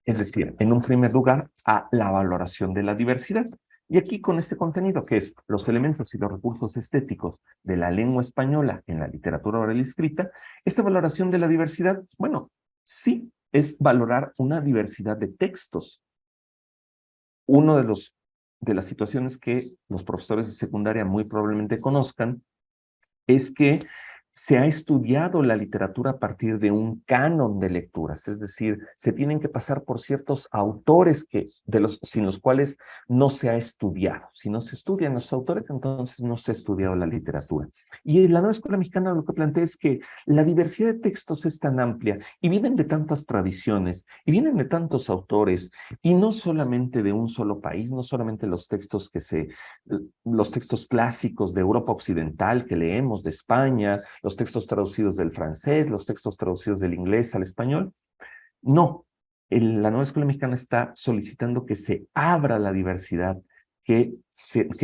Es decir, en un primer lugar, a la valoración de la diversidad. Y aquí con este contenido, que es los elementos y los recursos estéticos de la lengua española en la literatura oral y escrita, esta valoración de la diversidad, bueno, sí, es valorar una diversidad de textos. Uno de las situaciones que los profesores de secundaria muy probablemente conozcan es que se ha estudiado la literatura a partir de un canon de lecturas, es decir, se tienen que pasar por ciertos autores sin los cuales no se ha estudiado. Si no se estudian los autores, entonces no se ha estudiado la literatura. Y la nueva escuela mexicana lo que plantea es que la diversidad de textos es tan amplia y vienen de tantas tradiciones y vienen de tantos autores y no solamente de un solo país, no solamente los textos clásicos de Europa Occidental que leemos, de España, los textos traducidos del francés, los textos traducidos del inglés al español. No, la nueva escuela mexicana está solicitando que se abra la diversidad, que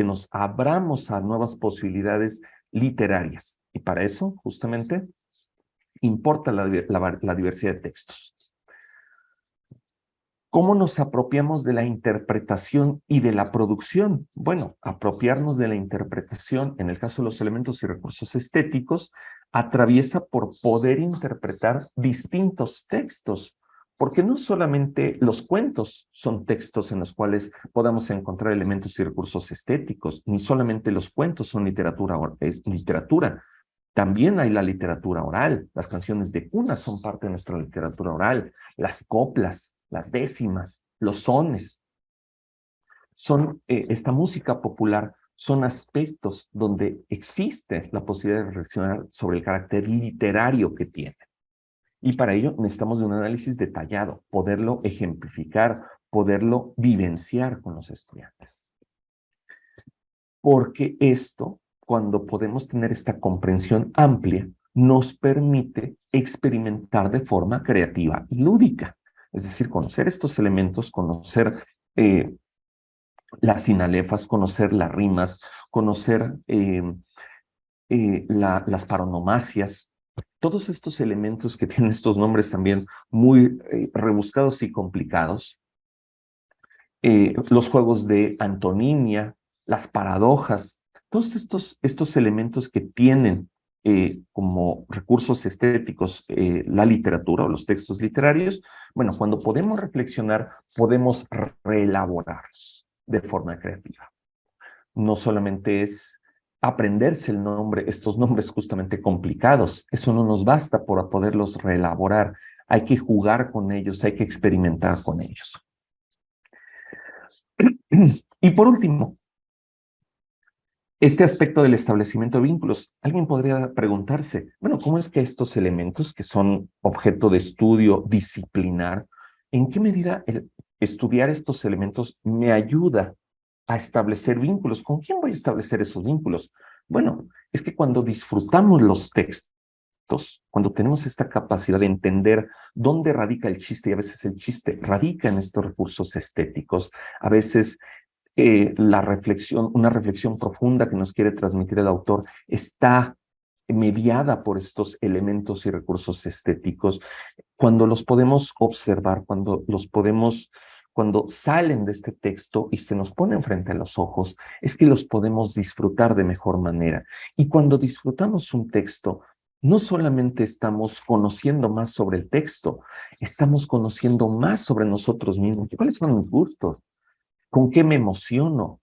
nos abramos a nuevas posibilidades literarias. Y para eso, justamente, importa la diversidad de textos. ¿Cómo nos apropiamos de la interpretación y de la producción? Bueno, apropiarnos de la interpretación, en el caso de los elementos y recursos estéticos, atraviesa por poder interpretar distintos textos, porque no solamente los cuentos son textos en los cuales podamos encontrar elementos y recursos estéticos, ni solamente los cuentos son es literatura. También hay la literatura oral, las canciones de cuna son parte de nuestra literatura oral, las coplas, las décimas, los sones. Esta música popular son aspectos donde existe la posibilidad de reflexionar sobre el carácter literario que tiene. Y para ello necesitamos de un análisis detallado, poderlo ejemplificar, poderlo vivenciar con los estudiantes. Porque esto, cuando podemos tener esta comprensión amplia, nos permite experimentar de forma creativa y lúdica. Es decir, conocer estos elementos, conocer las sinalefas, conocer las rimas, conocer las paronomacias, todos estos elementos que tienen estos nombres también muy rebuscados y complicados, los juegos de antonimia, las paradojas, todos estos elementos que tienen como recursos estéticos la literatura o los textos literarios, bueno, cuando podemos reflexionar, podemos reelaborarlos de forma creativa. No solamente es aprenderse estos nombres justamente complicados, eso no nos basta para poderlos reelaborar, hay que jugar con ellos, hay que experimentar con ellos. Y por último, este aspecto del establecimiento de vínculos. Alguien podría preguntarse, bueno, ¿cómo es que estos elementos que son objeto de estudio disciplinar, en qué medida el estudiar estos elementos me ayuda a establecer vínculos? ¿Con quién voy a establecer esos vínculos? Bueno, es que cuando disfrutamos los textos, cuando tenemos esta capacidad de entender dónde radica el chiste, y a veces el chiste radica en estos recursos estéticos, a veces una reflexión profunda que nos quiere transmitir el autor está mediada por estos elementos y recursos estéticos, cuando los podemos observar, cuando salen de este texto y se nos ponen frente a los ojos, es que los podemos disfrutar de mejor manera. Y cuando disfrutamos un texto, no solamente estamos conociendo más sobre el texto, estamos conociendo más sobre nosotros mismos. ¿Cuáles son mis gustos? ¿Con qué me emociono?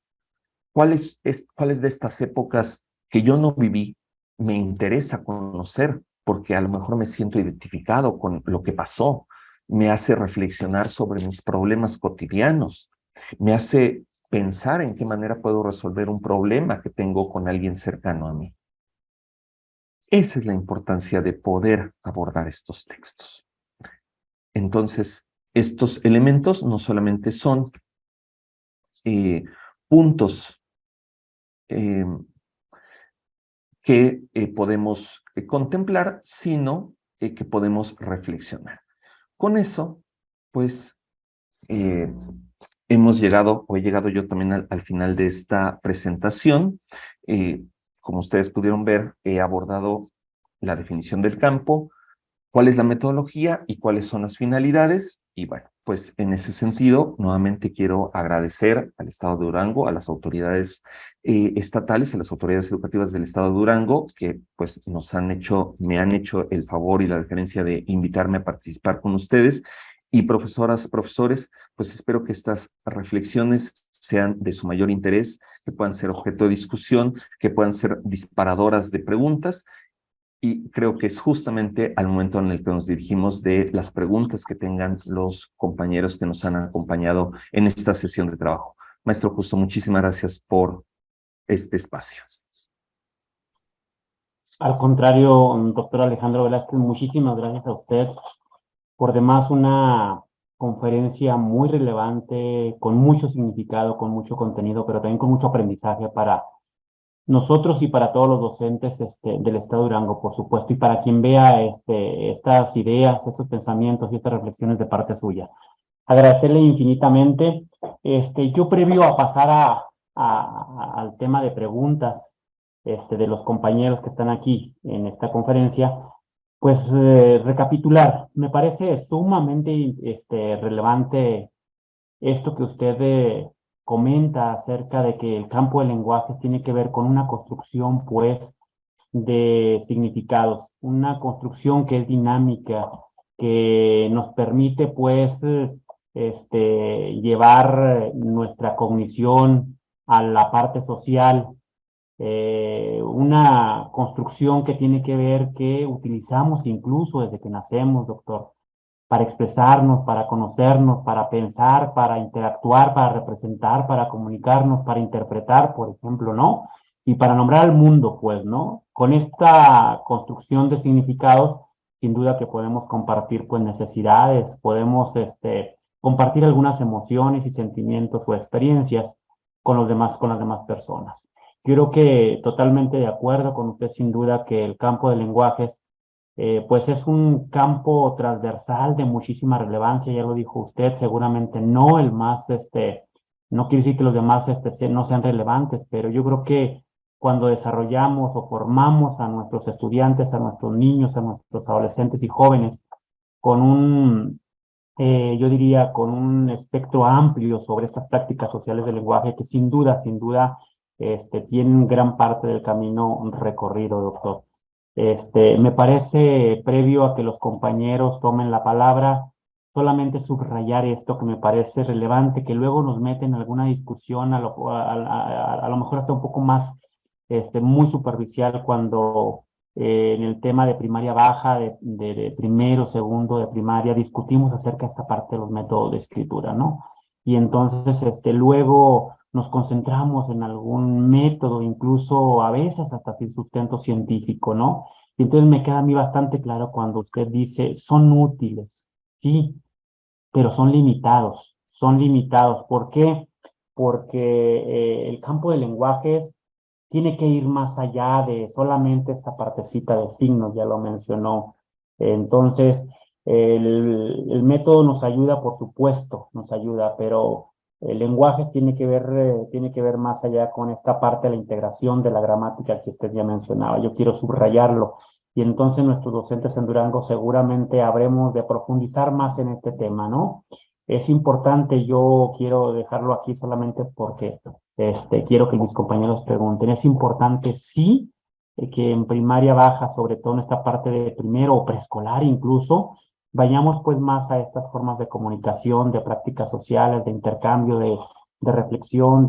¿Cuáles de estas épocas que yo no viví me interesa conocer? Porque a lo mejor me siento identificado con lo que pasó. Me hace reflexionar sobre mis problemas cotidianos. Me hace pensar en qué manera puedo resolver un problema que tengo con alguien cercano a mí. Esa es la importancia de poder abordar estos textos. Entonces, estos elementos no solamente son puntos que podemos contemplar, sino que podemos reflexionar. Con eso, pues, hemos llegado, o he llegado yo también al final de esta presentación. Como ustedes pudieron ver, he abordado la definición del campo, cuál es la metodología y cuáles son las finalidades. Y bueno, pues en ese sentido, nuevamente quiero agradecer al Estado de Durango, a las autoridades estatales, a las autoridades educativas del Estado de Durango, que pues me han hecho el favor y la deferencia de invitarme a participar con ustedes. Y profesoras, profesores, pues espero que estas reflexiones sean de su mayor interés, que puedan ser objeto de discusión, que puedan ser disparadoras de preguntas. Y creo que es justamente al momento en el que nos dirigimos de las preguntas que tengan los compañeros que nos han acompañado en esta sesión de trabajo. Maestro Justo, muchísimas gracias por este espacio. Al contrario, doctor Alejandro Velázquez, muchísimas gracias a usted. Por demás, una conferencia muy relevante, con mucho significado, con mucho contenido, pero también con mucho aprendizaje para nosotros y para todos los docentes del Estado de Durango, por supuesto, y para quien vea estas ideas, estos pensamientos y estas reflexiones de parte suya. Agradecerle infinitamente. Yo previo a pasar al tema de preguntas de los compañeros que están aquí en esta conferencia, pues recapitular. Me parece sumamente relevante esto que usted comenta acerca de que el campo de lenguajes tiene que ver con una construcción, pues, de significados, una construcción que es dinámica, que nos permite, pues, llevar nuestra cognición a la parte social, una construcción que tiene que ver que utilizamos incluso desde que nacemos, doctor, para expresarnos, para conocernos, para pensar, para interactuar, para representar, para comunicarnos, para interpretar, por ejemplo, ¿no? Y para nombrar al mundo, pues, ¿no? Con esta construcción de significados, sin duda que podemos compartir, pues, necesidades, podemos, compartir algunas emociones y sentimientos o experiencias con con las demás personas. Yo creo que totalmente de acuerdo con usted, sin duda, que el campo de lenguajes pues es un campo transversal de muchísima relevancia, ya lo dijo usted, seguramente no el más, no quiere decir que los demás no sean relevantes, pero yo creo que cuando desarrollamos o formamos a nuestros estudiantes, a nuestros niños, a nuestros adolescentes y jóvenes con yo diría, con un espectro amplio sobre estas prácticas sociales del lenguaje que sin duda, tienen gran parte del camino recorrido, doctor. Me parece, previo a que los compañeros tomen la palabra, solamente subrayar esto que me parece relevante, que luego nos mete en alguna discusión, a lo mejor hasta un poco más, muy superficial cuando en el tema de primaria baja, de primero, segundo de primaria, discutimos acerca de esta parte de los métodos de escritura, ¿no? Y entonces, luego nos concentramos en algún método, incluso a veces hasta sin sustento científico, ¿no? Y entonces me queda a mí bastante claro cuando usted dice, son útiles, sí, pero son limitados, son limitados. ¿Por qué? Porque el campo de lenguajes tiene que ir más allá de solamente esta partecita de signos, ya lo mencionó. Entonces, el método nos ayuda, por supuesto, nos ayuda, pero el lenguaje tiene que ver más allá con esta parte de la integración de la gramática que usted ya mencionaba. Yo quiero subrayarlo. Y entonces nuestros docentes en Durango seguramente habremos de profundizar más en este tema, ¿no? Es importante, yo quiero dejarlo aquí solamente porque quiero que mis compañeros pregunten. Es importante, sí, que en primaria baja, sobre todo en esta parte de primero o preescolar incluso, vayamos pues más a estas formas de comunicación, de prácticas sociales, de intercambio, de reflexión,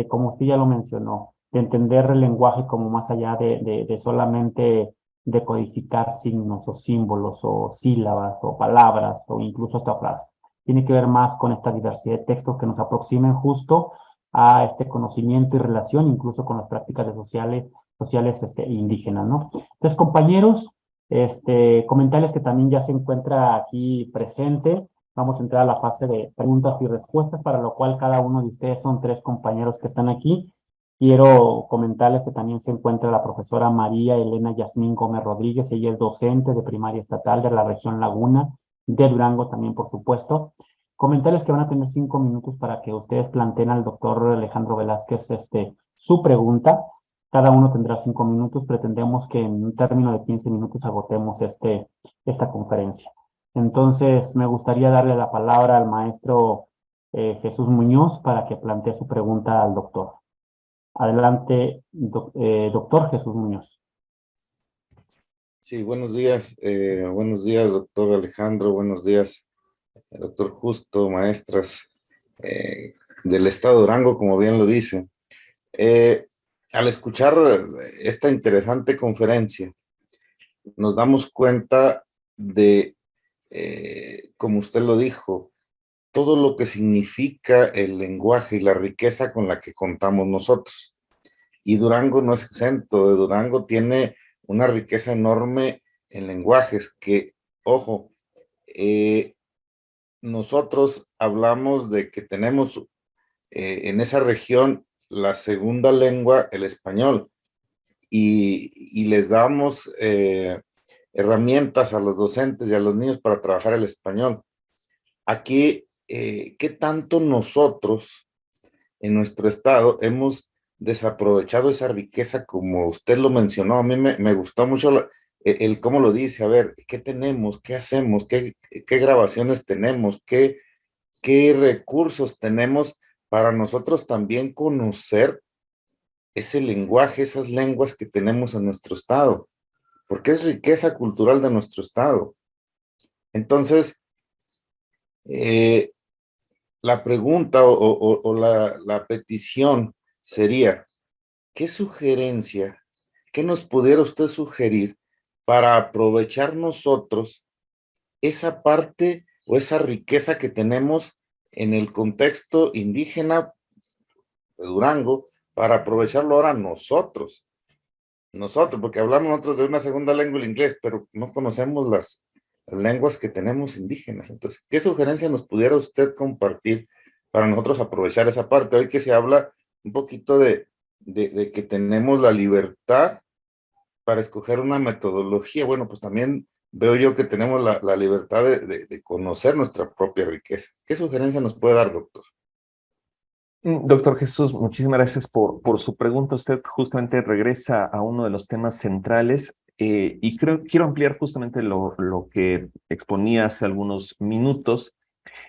como usted ya lo mencionó, de entender el lenguaje como más allá de solamente decodificar signos o símbolos o sílabas o palabras o incluso hasta frases. Tiene que ver más con esta diversidad de textos que nos aproximen justo a este conocimiento y relación, incluso con las prácticas sociales indígenas, ¿no? Entonces, compañeros, comentarles que también ya se encuentra aquí presente. Vamos a entrar a la fase de preguntas y respuestas, para lo cual cada uno de ustedes son 3 compañeros que están aquí. Quiero comentarles que también se encuentra la profesora María Elena Yasmín Gómez Rodríguez. Ella es docente de primaria estatal de la región Laguna, de Durango también, por supuesto. Comentarles que van a tener 5 minutos para que ustedes planteen al doctor Alejandro Velázquez su pregunta. Cada uno tendrá 5 minutos. Pretendemos que en un término de 15 minutos agotemos esta conferencia. Entonces, me gustaría darle la palabra al maestro Jesús Muñoz para que plantee su pregunta al doctor. Adelante, doctor Jesús Muñoz. Sí, buenos días, doctor Alejandro, buenos días, doctor Justo, maestras del estado de Durango, como bien lo dice. Al escuchar esta interesante conferencia, nos damos cuenta de, como usted lo dijo, todo lo que significa el lenguaje y la riqueza con la que contamos nosotros. Y Durango no es exento, Durango tiene una riqueza enorme en lenguajes que, ojo, nosotros hablamos de que tenemos en esa región la segunda lengua, el español, y les damos herramientas a los docentes y a los niños para trabajar el español. Aquí, ¿qué tanto nosotros en nuestro estado hemos desaprovechado esa riqueza como usted lo mencionó? A mí me gustó mucho el cómo lo dice. A ver, ¿qué tenemos? ¿Qué hacemos? ¿Qué grabaciones tenemos? ¿Qué recursos tenemos para nosotros también conocer ese lenguaje, esas lenguas que tenemos en nuestro estado? Porque es riqueza cultural de nuestro estado. Entonces, la pregunta o la petición sería, ¿qué sugerencia, qué nos pudiera usted sugerir para aprovechar nosotros esa parte o esa riqueza que tenemos en el contexto indígena de Durango, para aprovecharlo ahora nosotros? Nosotros, porque hablamos nosotros de una segunda lengua, el inglés, pero no conocemos las lenguas que tenemos indígenas. Entonces, ¿qué sugerencia nos pudiera usted compartir para nosotros aprovechar esa parte? Hoy que se habla un poquito de que tenemos la libertad para escoger una metodología, bueno, pues también veo yo que tenemos la libertad de conocer nuestra propia riqueza. ¿Qué sugerencia nos puede dar, doctor? Doctor Jesús, muchísimas gracias por su pregunta. Usted justamente regresa a uno de los temas centrales y quiero ampliar justamente lo que exponía hace algunos minutos.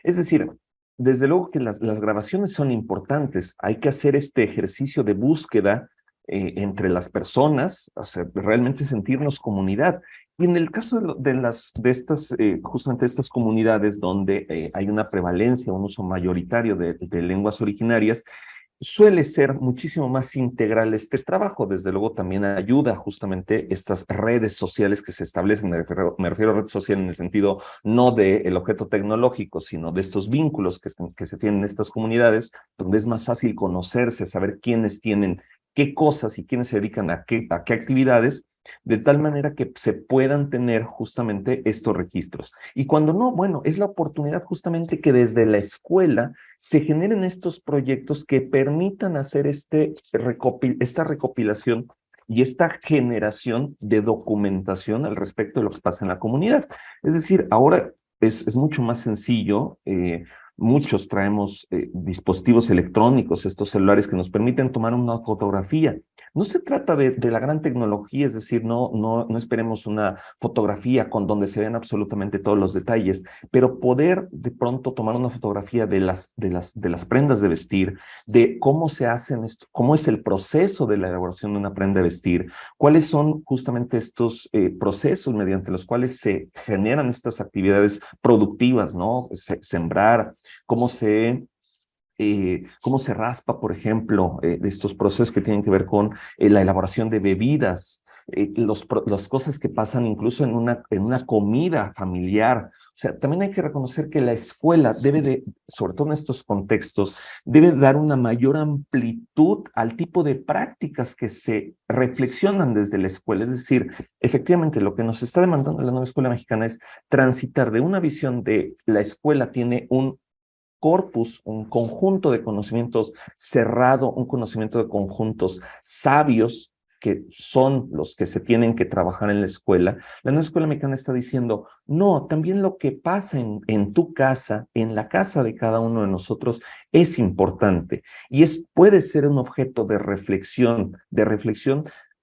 Es decir, desde luego que las grabaciones son importantes. Hay que hacer este ejercicio de búsqueda entre las personas, o sea, realmente sentirnos comunidad. Y en el caso justamente estas comunidades donde hay una prevalencia, un uso mayoritario de lenguas originarias, suele ser muchísimo más integral este trabajo. Desde luego también ayuda justamente estas redes sociales que se establecen. Me refiero a red social en el sentido no del objeto tecnológico, sino de estos vínculos que se tienen en estas comunidades, donde es más fácil conocerse, saber quiénes tienen qué cosas y quiénes se dedican a qué actividades, de tal manera que se puedan tener justamente estos registros. Y cuando no, bueno, es la oportunidad justamente que desde la escuela se generen estos proyectos que permitan hacer esta recopilación y esta generación de documentación al respecto de lo que pasa en la comunidad. Es decir, ahora es mucho más sencillo. Muchos traemos dispositivos electrónicos, estos celulares que nos permiten tomar una fotografía. No se trata de la gran tecnología, es decir, no esperemos una fotografía con donde se vean absolutamente todos los detalles, pero poder de pronto tomar una fotografía de las prendas de vestir, de cómo se hacen esto, cómo es el proceso de la elaboración de una prenda de vestir, cuáles son justamente estos procesos mediante los cuales se generan estas actividades productivas, ¿no? Sembrar, cómo se raspa, por ejemplo, estos procesos que tienen que ver con la elaboración de bebidas, las cosas que pasan incluso en una comida familiar. O sea, también hay que reconocer que la escuela sobre todo en estos contextos, debe dar una mayor amplitud al tipo de prácticas que se reflexionan desde la escuela. Es decir, efectivamente, lo que nos está demandando la nueva escuela mexicana es transitar de una visión de la escuela tiene un corpus, un conjunto de conocimientos cerrado, un conocimiento de conjuntos sabios, que son los que se tienen que trabajar en la escuela. La nueva escuela mexicana está diciendo, no, también lo que pasa en tu casa, en la casa de cada uno de nosotros, es importante. Y puede ser un objeto de reflexión,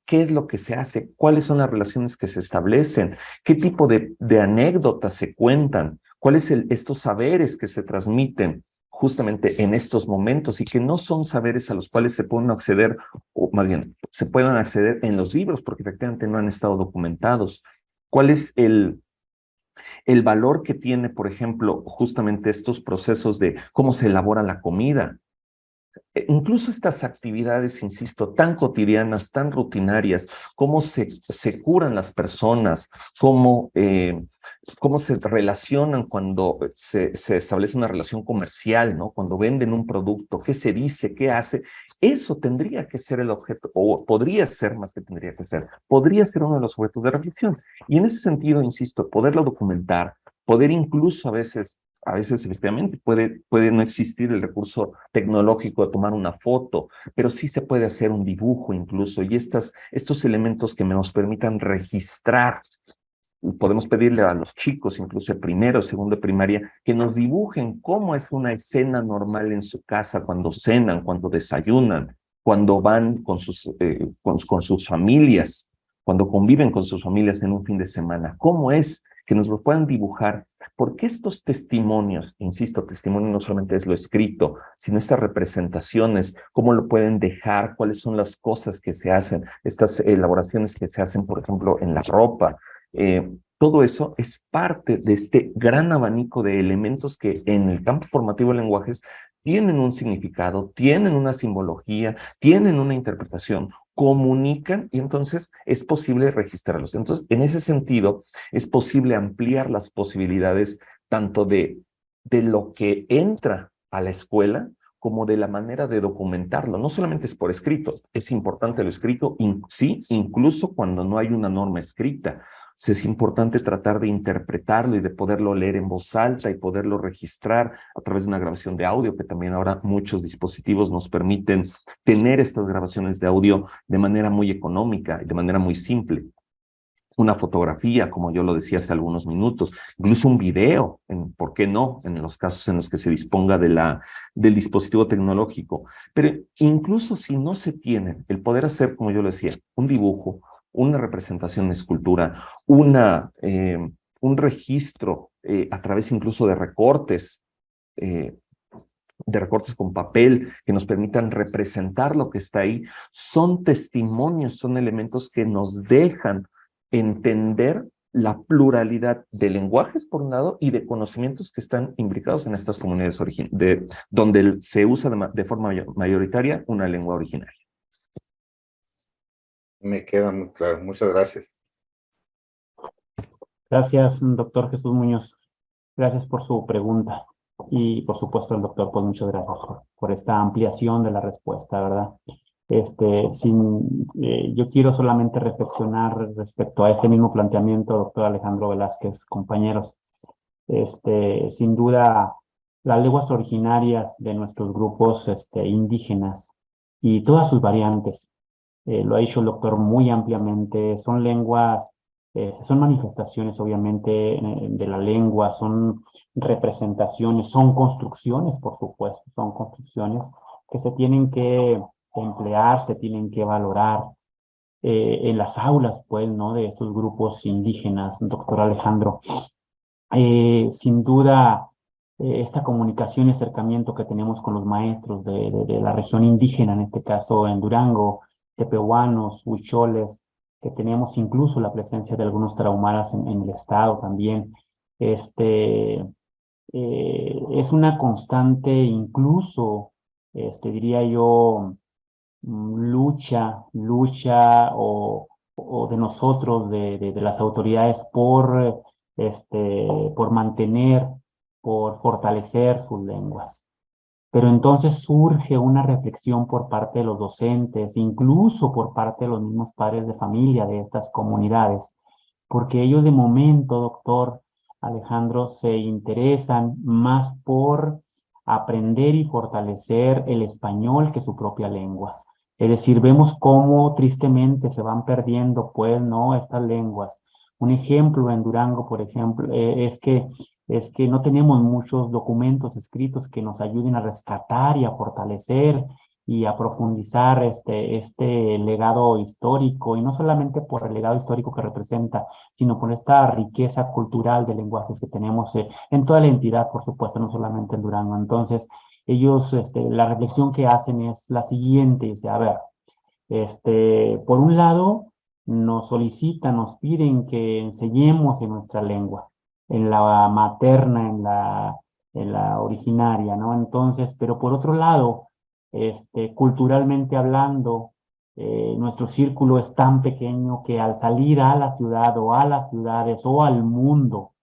qué es lo que se hace, cuáles son las relaciones que se establecen, qué tipo de anécdotas se cuentan, cuáles estos saberes que se transmiten justamente en estos momentos y que no son saberes a los cuales se pueden acceder, o más bien, se pueden acceder en los libros porque efectivamente no han estado documentados. ¿Cuál es el valor que tiene, por ejemplo, justamente estos procesos de cómo se elabora la comida? Incluso estas actividades, insisto, tan cotidianas, tan rutinarias, cómo se curan las personas, cómo se relacionan cuando se establece una relación comercial, ¿no? Cuando venden un producto, qué se dice, qué hace, eso tendría que ser el objeto, o podría ser más que tendría que ser, podría ser uno de los objetos de reflexión. Y en ese sentido, insisto, poderlo documentar, poder incluso a veces efectivamente puede no existir el recurso tecnológico de tomar una foto, pero sí se puede hacer un dibujo incluso, y estos elementos que nos permitan registrar. Podemos pedirle a los chicos, incluso de primero, segundo de primaria, que nos dibujen cómo es una escena normal en su casa, cuando cenan, cuando desayunan, cuando van con sus familias, cuando conviven con sus familias en un fin de semana. ¿Cómo es? Que nos lo puedan dibujar, porque estos testimonios, insisto, testimonio no solamente es lo escrito, sino estas representaciones, cómo lo pueden dejar, cuáles son las cosas que se hacen, estas elaboraciones que se hacen, por ejemplo, en la ropa. Todo eso es parte de este gran abanico de elementos que en el campo formativo de lenguajes tienen un significado, tienen una simbología, tienen una interpretación, comunican y entonces es posible registrarlos. Entonces, en ese sentido, es posible ampliar las posibilidades tanto de lo que entra a la escuela como de la manera de documentarlo. No solamente es por escrito, es importante lo escrito, sí, incluso cuando no hay una norma escrita. Es importante tratar de interpretarlo y de poderlo leer en voz alta y poderlo registrar a través de una grabación de audio, que también ahora muchos dispositivos nos permiten tener estas grabaciones de audio de manera muy económica y de manera muy simple. Una fotografía, como yo lo decía hace algunos minutos, incluso un video, ¿por qué no? En los casos en los que se disponga del dispositivo tecnológico. Pero incluso si no se tiene el poder hacer, como yo lo decía, un dibujo, una representación en escultura, un registro a través incluso de recortes con papel que nos permitan representar lo que está ahí, son testimonios, son elementos que nos dejan entender la pluralidad de lenguajes, por un lado, y de conocimientos que están imbricados en estas comunidades donde se usa de forma mayoritaria una lengua originaria. Me queda muy claro. Muchas gracias. Gracias, doctor Jesús Muñoz. Gracias por su pregunta. Y por supuesto, el doctor, pues muchas gracias por esta ampliación de la respuesta, ¿verdad? Yo quiero solamente reflexionar respecto a este mismo planteamiento, doctor Alejandro Velázquez, compañeros. Sin duda, las lenguas originarias de nuestros grupos indígenas y todas sus variantes, lo ha dicho el doctor muy ampliamente, son lenguas, son manifestaciones obviamente de la lengua, son representaciones, son construcciones, por supuesto, son construcciones que se tienen que emplear, se tienen que valorar en las aulas, pues, ¿no? De estos grupos indígenas, doctor Alejandro. Sin duda, esta comunicación y acercamiento que tenemos con los maestros de la región indígena, en este caso en Durango, tepehuanos, huicholes, que tenemos incluso la presencia de algunos tarahumaras en el estado también, es una constante, incluso, diría yo, lucha o de nosotros, de las autoridades por mantener, por fortalecer sus lenguas. Pero entonces surge una reflexión por parte de los docentes, incluso por parte de los mismos padres de familia de estas comunidades, porque ellos de momento, doctor Alejandro, se interesan más por aprender y fortalecer el español que su propia lengua. Es decir, vemos cómo tristemente se van perdiendo, pues, ¿no? Estas lenguas. Un ejemplo en Durango, por ejemplo, es que no tenemos muchos documentos escritos que nos ayuden a rescatar y a fortalecer y a profundizar este legado histórico, y no solamente por el legado histórico que representa, sino por esta riqueza cultural de lenguajes que tenemos en toda la entidad, por supuesto, no solamente en Durango. Entonces, ellos, la reflexión que hacen es la siguiente, dice, a ver, por un lado, nos solicitan, nos piden que enseñemos en nuestra lengua, en la materna, en la originaria, ¿no? Entonces, pero por otro lado, culturalmente hablando, nuestro círculo es tan pequeño que al salir a la ciudad o a las ciudades o al mundo,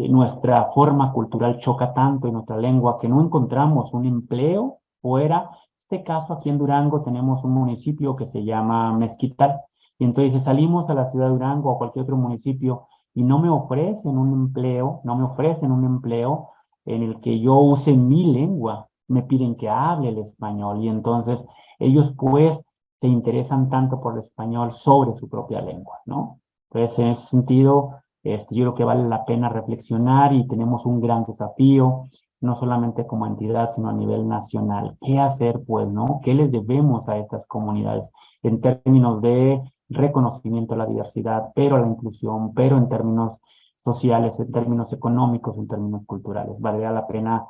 nuestra forma cultural choca tanto en nuestra lengua que no encontramos un empleo fuera. En este caso, aquí en Durango tenemos un municipio que se llama Mezquital, y entonces salimos a la ciudad de Durango o a cualquier otro municipio y no me ofrecen un empleo, no me ofrecen un empleo en el que yo use mi lengua, me piden que hable el español, y entonces ellos pues se interesan tanto por el español sobre su propia lengua, ¿no? Entonces, en ese sentido, yo creo que vale la pena reflexionar y tenemos un gran desafío, no solamente como entidad, sino a nivel nacional. ¿Qué hacer, pues, no? ¿Qué les debemos a estas comunidades en términos de reconocimiento a la diversidad, pero a la inclusión, pero en términos sociales, en términos económicos, en términos culturales? Valdría la pena,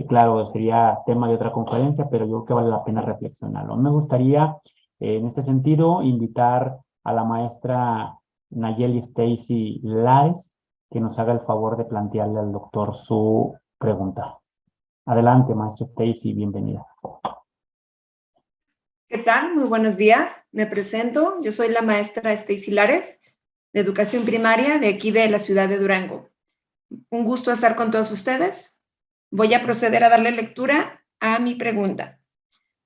claro, sería tema de otra conferencia, pero yo creo que vale la pena reflexionarlo. Me gustaría, en este sentido, invitar a la maestra Nayeli Stacy Lares, que nos haga el favor de plantearle al doctor su pregunta. Adelante, maestra Stacy, bienvenida. ¿Qué tal? Muy buenos días. Me presento. Yo soy la maestra Stacy Lares, de Educación Primaria de aquí de la ciudad de Durango. Un gusto estar con todos ustedes. Voy a proceder a darle lectura a mi pregunta.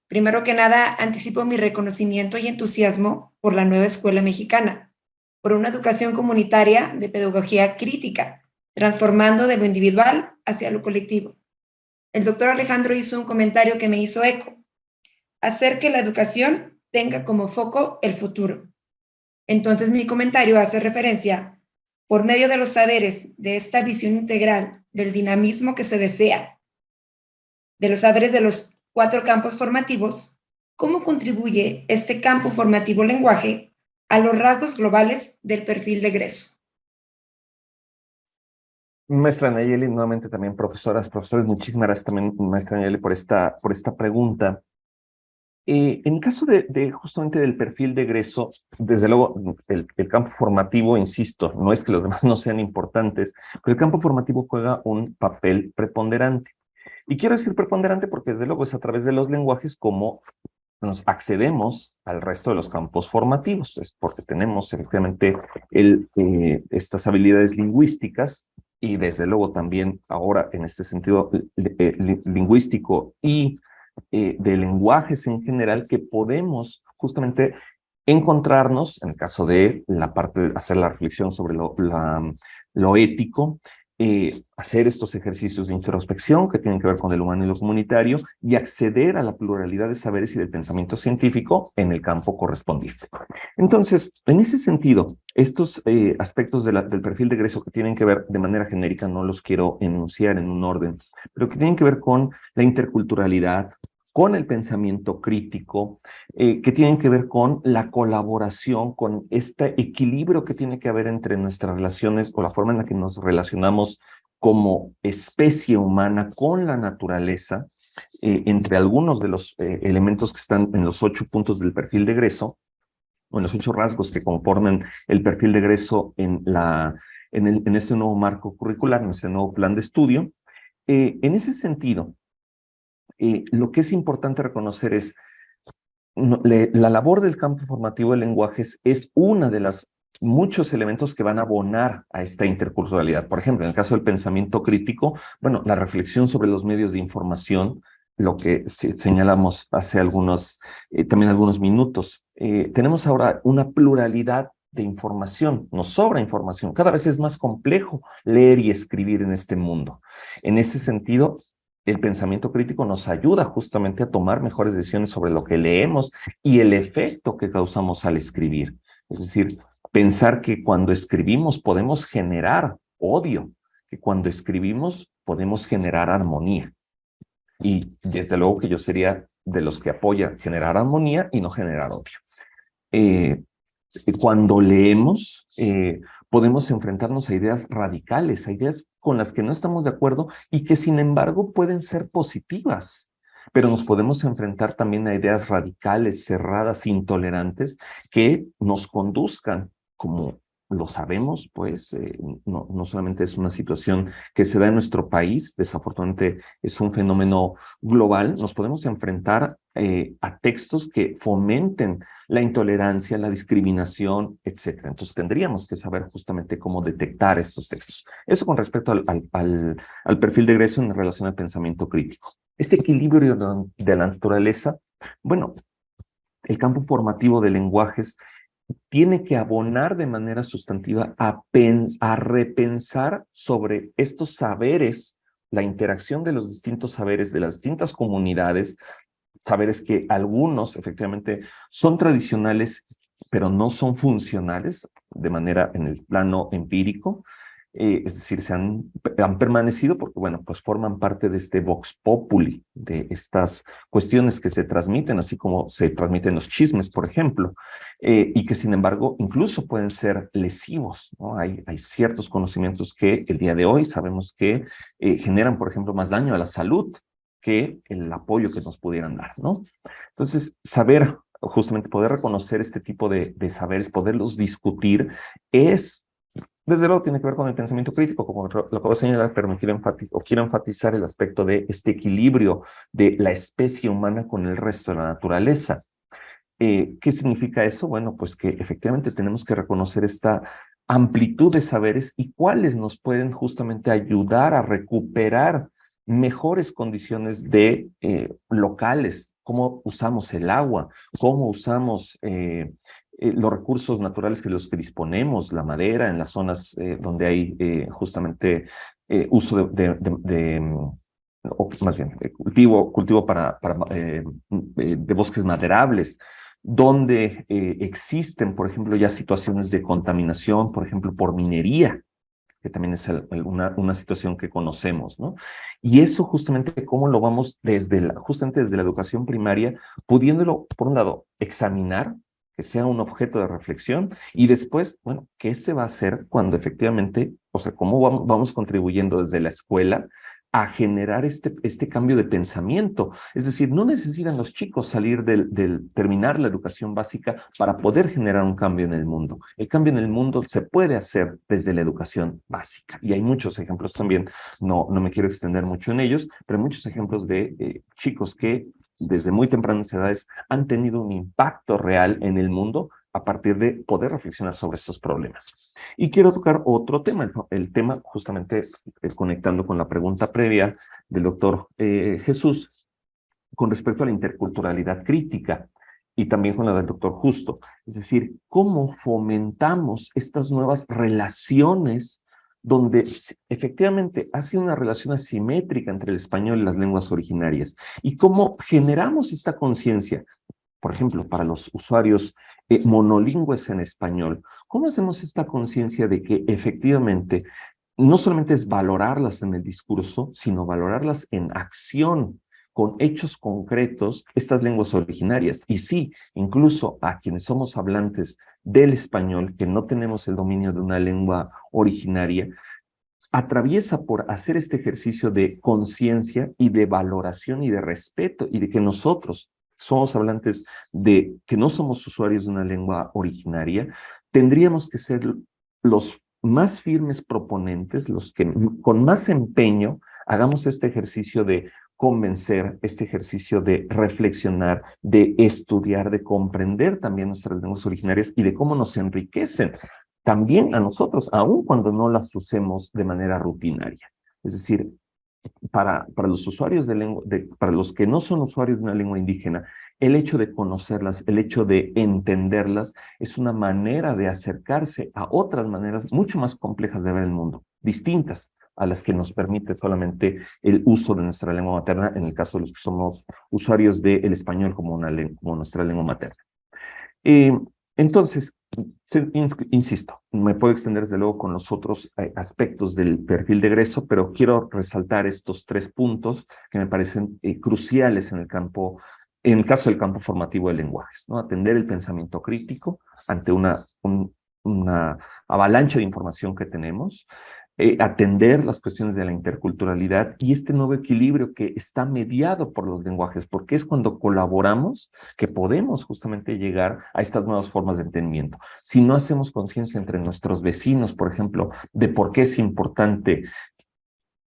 Primero que nada, anticipo mi reconocimiento y entusiasmo por la nueva escuela mexicana, por una educación comunitaria de pedagogía crítica, transformando de lo individual hacia lo colectivo. El doctor Alejandro hizo un comentario que me hizo eco: hacer que la educación tenga como foco el futuro. Entonces, mi comentario hace referencia, por medio de los saberes de esta visión integral del dinamismo que se desea, de los saberes de los 4 campos formativos, ¿cómo contribuye este campo formativo lenguaje a los rasgos globales del perfil de egreso? Maestra Nayeli, nuevamente también profesores, muchísimas gracias también, maestra Nayeli, por esta pregunta. En caso de justamente del perfil de egreso, desde luego el campo formativo, insisto, no es que los demás no sean importantes, pero el campo formativo juega un papel preponderante. Y quiero decir preponderante porque desde luego es a través de los lenguajes como nos accedemos al resto de los campos formativos. Es porque tenemos efectivamente estas habilidades lingüísticas y desde luego también ahora en este sentido lingüístico y de lenguajes en general, que podemos justamente encontrarnos, en el caso de la parte de hacer la reflexión sobre lo ético, hacer estos ejercicios de introspección que tienen que ver con el humano y lo comunitario, y acceder a la pluralidad de saberes y del pensamiento científico en el campo correspondiente. Entonces, en ese sentido, estos aspectos del perfil de egreso que tienen que ver de manera genérica, no los quiero enunciar en un orden, pero que tienen que ver con la interculturalidad, con el pensamiento crítico, que tienen que ver con la colaboración, con este equilibrio que tiene que haber entre nuestras relaciones o la forma en la que nos relacionamos como especie humana con la naturaleza, entre algunos de los elementos que están en los 8 puntos del perfil de egreso, o en los 8 rasgos que conforman el perfil de egreso en este nuevo marco curricular, en este nuevo plan de estudio. En ese sentido, lo que es importante reconocer es la labor del campo formativo de lenguajes es una de las muchos elementos que van a abonar a esta interculturalidad. Por ejemplo, en el caso del pensamiento crítico, bueno, la reflexión sobre los medios de información, lo que señalamos hace también algunos minutos. Tenemos ahora una pluralidad de información, nos sobra información, cada vez es más complejo leer y escribir en este mundo. En ese sentido, el pensamiento crítico nos ayuda justamente a tomar mejores decisiones sobre lo que leemos y el efecto que causamos al escribir. Es decir, pensar que cuando escribimos podemos generar odio, que cuando escribimos podemos generar armonía. Y desde luego que yo sería de los que apoya generar armonía y no generar odio. Cuando leemos, podemos enfrentarnos a ideas radicales, a ideas con las que no estamos de acuerdo y que sin embargo pueden ser positivas, pero nos podemos enfrentar también a ideas radicales, cerradas, intolerantes, que nos conduzcan, como lo sabemos, pues no solamente es una situación que se da en nuestro país, desafortunadamente es un fenómeno global, nos podemos enfrentar a textos que fomenten la intolerancia, la discriminación, etc. Entonces tendríamos que saber justamente cómo detectar estos textos. Eso con respecto al perfil de egreso en relación al pensamiento crítico. Este equilibrio de la naturaleza, bueno, el campo formativo de lenguajes tiene que abonar de manera sustantiva a repensar sobre estos saberes, la interacción de los distintos saberes de las distintas comunidades, saberes que algunos efectivamente son tradicionales, pero no son funcionales de manera en el plano empírico, es decir, han permanecido porque, bueno, pues forman parte de este vox populi, de estas cuestiones que se transmiten, así como se transmiten los chismes, por ejemplo, y que sin embargo incluso pueden ser lesivos, ¿no? Hay ciertos conocimientos que el día de hoy sabemos que generan, por ejemplo, más daño a la salud que el apoyo que nos pudieran dar, ¿no? Entonces, saber, justamente poder reconocer este tipo de saberes, poderlos discutir, desde luego tiene que ver con el pensamiento crítico, como lo acabo de señalar, pero quiero enfatizar el aspecto de este equilibrio de la especie humana con el resto de la naturaleza. ¿Qué significa eso? Bueno, pues que efectivamente tenemos que reconocer esta amplitud de saberes y cuáles nos pueden justamente ayudar a recuperar mejores condiciones locales, cómo usamos el agua, cómo usamos los recursos naturales que los que disponemos, la madera, en las zonas donde hay justamente uso o más bien, cultivo de bosques maderables, donde existen, por ejemplo, ya situaciones de contaminación, por ejemplo, por minería, que también es una situación que conocemos, ¿no? Y eso justamente cómo lo vamos justamente desde la educación primaria, pudiéndolo, por un lado, examinar, que sea un objeto de reflexión, y después, bueno, ¿qué se va a hacer cuando efectivamente, o sea, cómo vamos contribuyendo desde la escuela a generar este cambio de pensamiento? Es decir, no necesitan los chicos salir del terminar la educación básica para poder generar un cambio en el mundo. El cambio en el mundo se puede hacer desde la educación básica. Y hay muchos ejemplos también, no me quiero extender mucho en ellos, pero hay muchos ejemplos de chicos que desde muy tempranas edades han tenido un impacto real en el mundo a partir de poder reflexionar sobre estos problemas. Y quiero tocar otro tema, el tema justamente conectando con la pregunta previa del doctor Jesús, con respecto a la interculturalidad crítica y también con la del doctor Justo. Es decir, cómo fomentamos estas nuevas relaciones donde efectivamente hace una relación asimétrica entre el español y las lenguas originarias, y cómo generamos esta conciencia, por ejemplo, para los usuarios monolingües en español, ¿cómo hacemos esta conciencia de que efectivamente no solamente es valorarlas en el discurso, sino valorarlas en acción, con hechos concretos, estas lenguas originarias? Y sí, incluso a quienes somos hablantes del español, que no tenemos el dominio de una lengua originaria, atraviesa por hacer este ejercicio de conciencia y de valoración y de respeto, y de que nosotros somos hablantes que no somos usuarios de una lengua originaria, tendríamos que ser los más firmes proponentes, los que con más empeño hagamos este ejercicio de convencer, este ejercicio de reflexionar, de estudiar, de comprender también nuestras lenguas originarias y de cómo nos enriquecen también a nosotros, aun cuando no las usemos de manera rutinaria. Es decir, para los usuarios para los que no son usuarios de una lengua indígena, El hecho de conocerlas, el hecho de entenderlas, es una manera de acercarse a otras maneras mucho más complejas de ver el mundo, distintas a las que nos permite solamente el uso de nuestra lengua materna, en el caso de los que somos usuarios del español como nuestra lengua materna. Entonces, insisto, me puedo extender desde luego con los otros aspectos del perfil de egreso, pero quiero resaltar estos 3 puntos que me parecen cruciales en el caso del campo formativo de lenguajes, ¿no? Atender el pensamiento crítico ante una avalancha de información que tenemos, atender las cuestiones de la interculturalidad y este nuevo equilibrio que está mediado por los lenguajes, porque es cuando colaboramos que podemos justamente llegar a estas nuevas formas de entendimiento. Si no hacemos conciencia entre nuestros vecinos, por ejemplo, de por qué es importante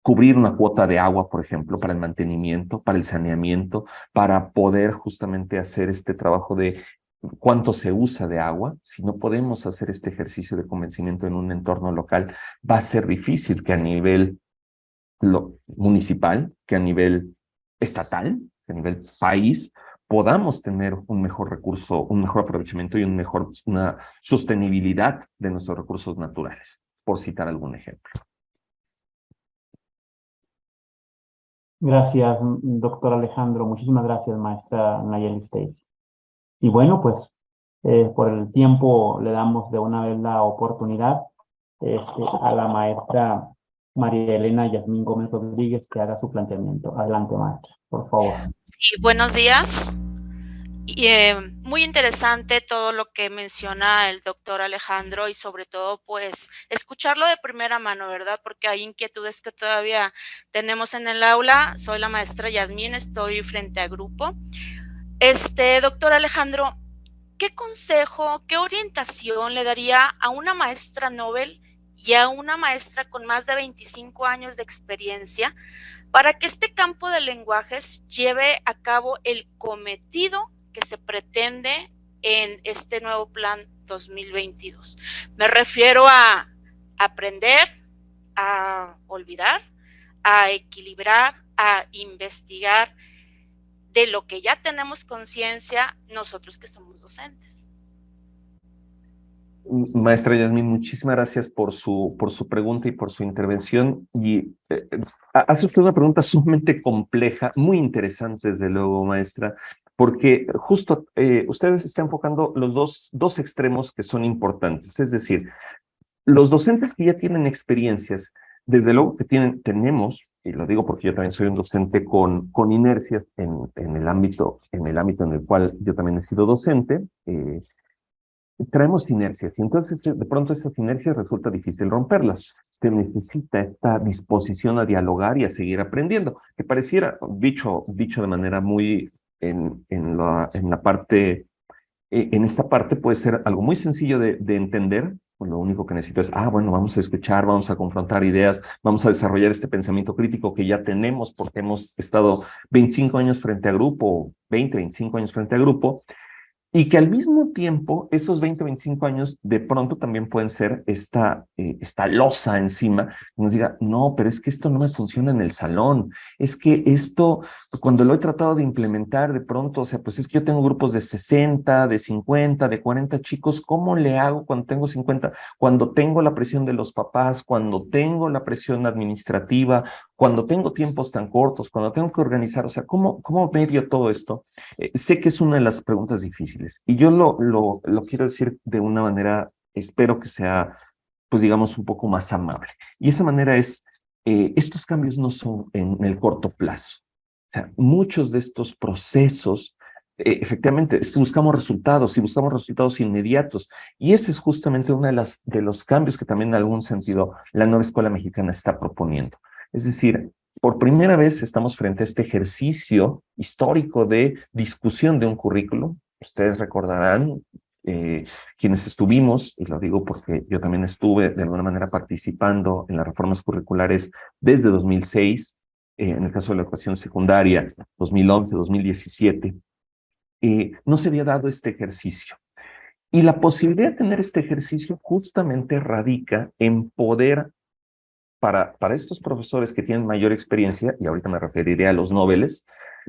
cubrir una cuota de agua, por ejemplo, para el mantenimiento, para el saneamiento, para poder justamente hacer este trabajo de cuánto se usa de agua. Si no podemos hacer este ejercicio de convencimiento en un entorno local, va a ser difícil que a nivel municipal, que a nivel estatal, que a nivel país, podamos tener un mejor recurso, un mejor aprovechamiento y una sostenibilidad de nuestros recursos naturales, por citar algún ejemplo. Gracias, doctor Alejandro. Muchísimas gracias, maestra Nayeli Stacy. Y bueno, pues por el tiempo le damos de una vez la oportunidad a la maestra María Elena Yasmín Gómez Rodríguez que haga su planteamiento. Adelante, maestra, por favor. Sí, buenos días. Muy interesante todo lo que menciona el doctor Alejandro y sobre todo pues escucharlo de primera mano, ¿verdad? Porque hay inquietudes que todavía tenemos en el aula. Soy la maestra Yasmín, estoy frente a grupo. Doctor Alejandro, ¿qué consejo, qué orientación le daría a una maestra Nobel y a una maestra con más de 25 años de experiencia para que este campo de lenguajes lleve a cabo el cometido que se pretende en este nuevo plan 2022? Me refiero a aprender, a olvidar, a equilibrar, a investigar de lo que ya tenemos conciencia nosotros que somos docentes. Maestra Yasmín, muchísimas gracias por su pregunta y por su intervención. Y hace usted una pregunta sumamente compleja, muy interesante, desde luego, maestra, porque justo usted está enfocando los dos extremos que son importantes. Es decir, los docentes que ya tienen experiencias, desde luego que tenemos, y lo digo porque yo también soy un docente con inercias en el ámbito en el cual yo también he sido docente, traemos inercias y entonces de pronto esas inercias resulta difícil romperlas. Se necesita esta disposición a dialogar y a seguir aprendiendo, que pareciera, dicho de manera muy en esta parte puede ser algo muy sencillo de entender. Lo único que necesito es, bueno, vamos a escuchar, vamos a confrontar ideas, vamos a desarrollar este pensamiento crítico que ya tenemos porque hemos estado 25 años frente a grupo, 20, 25 años frente a grupo, y que al mismo tiempo esos 20, 25 años de pronto también pueden ser esta losa encima, que nos diga, no, pero es que esto no me funciona en el salón, es que esto, cuando lo he tratado de implementar de pronto, o sea, pues es que yo tengo grupos de 60, de 50, de 40 chicos, ¿cómo le hago cuando tengo 50? Cuando tengo la presión de los papás, cuando tengo la presión administrativa, cuando tengo tiempos tan cortos, cuando tengo que organizar, o sea, ¿cómo medio todo esto? Sé que es una de las preguntas difíciles y yo lo quiero decir de una manera, espero que sea, pues digamos, un poco más amable. Y esa manera es, estos cambios no son en el corto plazo. O sea, muchos de estos procesos, efectivamente, es que buscamos resultados y buscamos resultados inmediatos. Y ese es justamente uno de los cambios que también en algún sentido la nueva escuela mexicana está proponiendo. Es decir, por primera vez estamos frente a este ejercicio histórico de discusión de un currículo. Ustedes recordarán, quienes estuvimos, y lo digo porque yo también estuve de alguna manera participando en las reformas curriculares desde 2006, en el caso de la educación secundaria, 2011, 2017, no se había dado este ejercicio. Y la posibilidad de tener este ejercicio justamente radica en poder para estos profesores que tienen mayor experiencia, y ahorita me referiré a los noveles,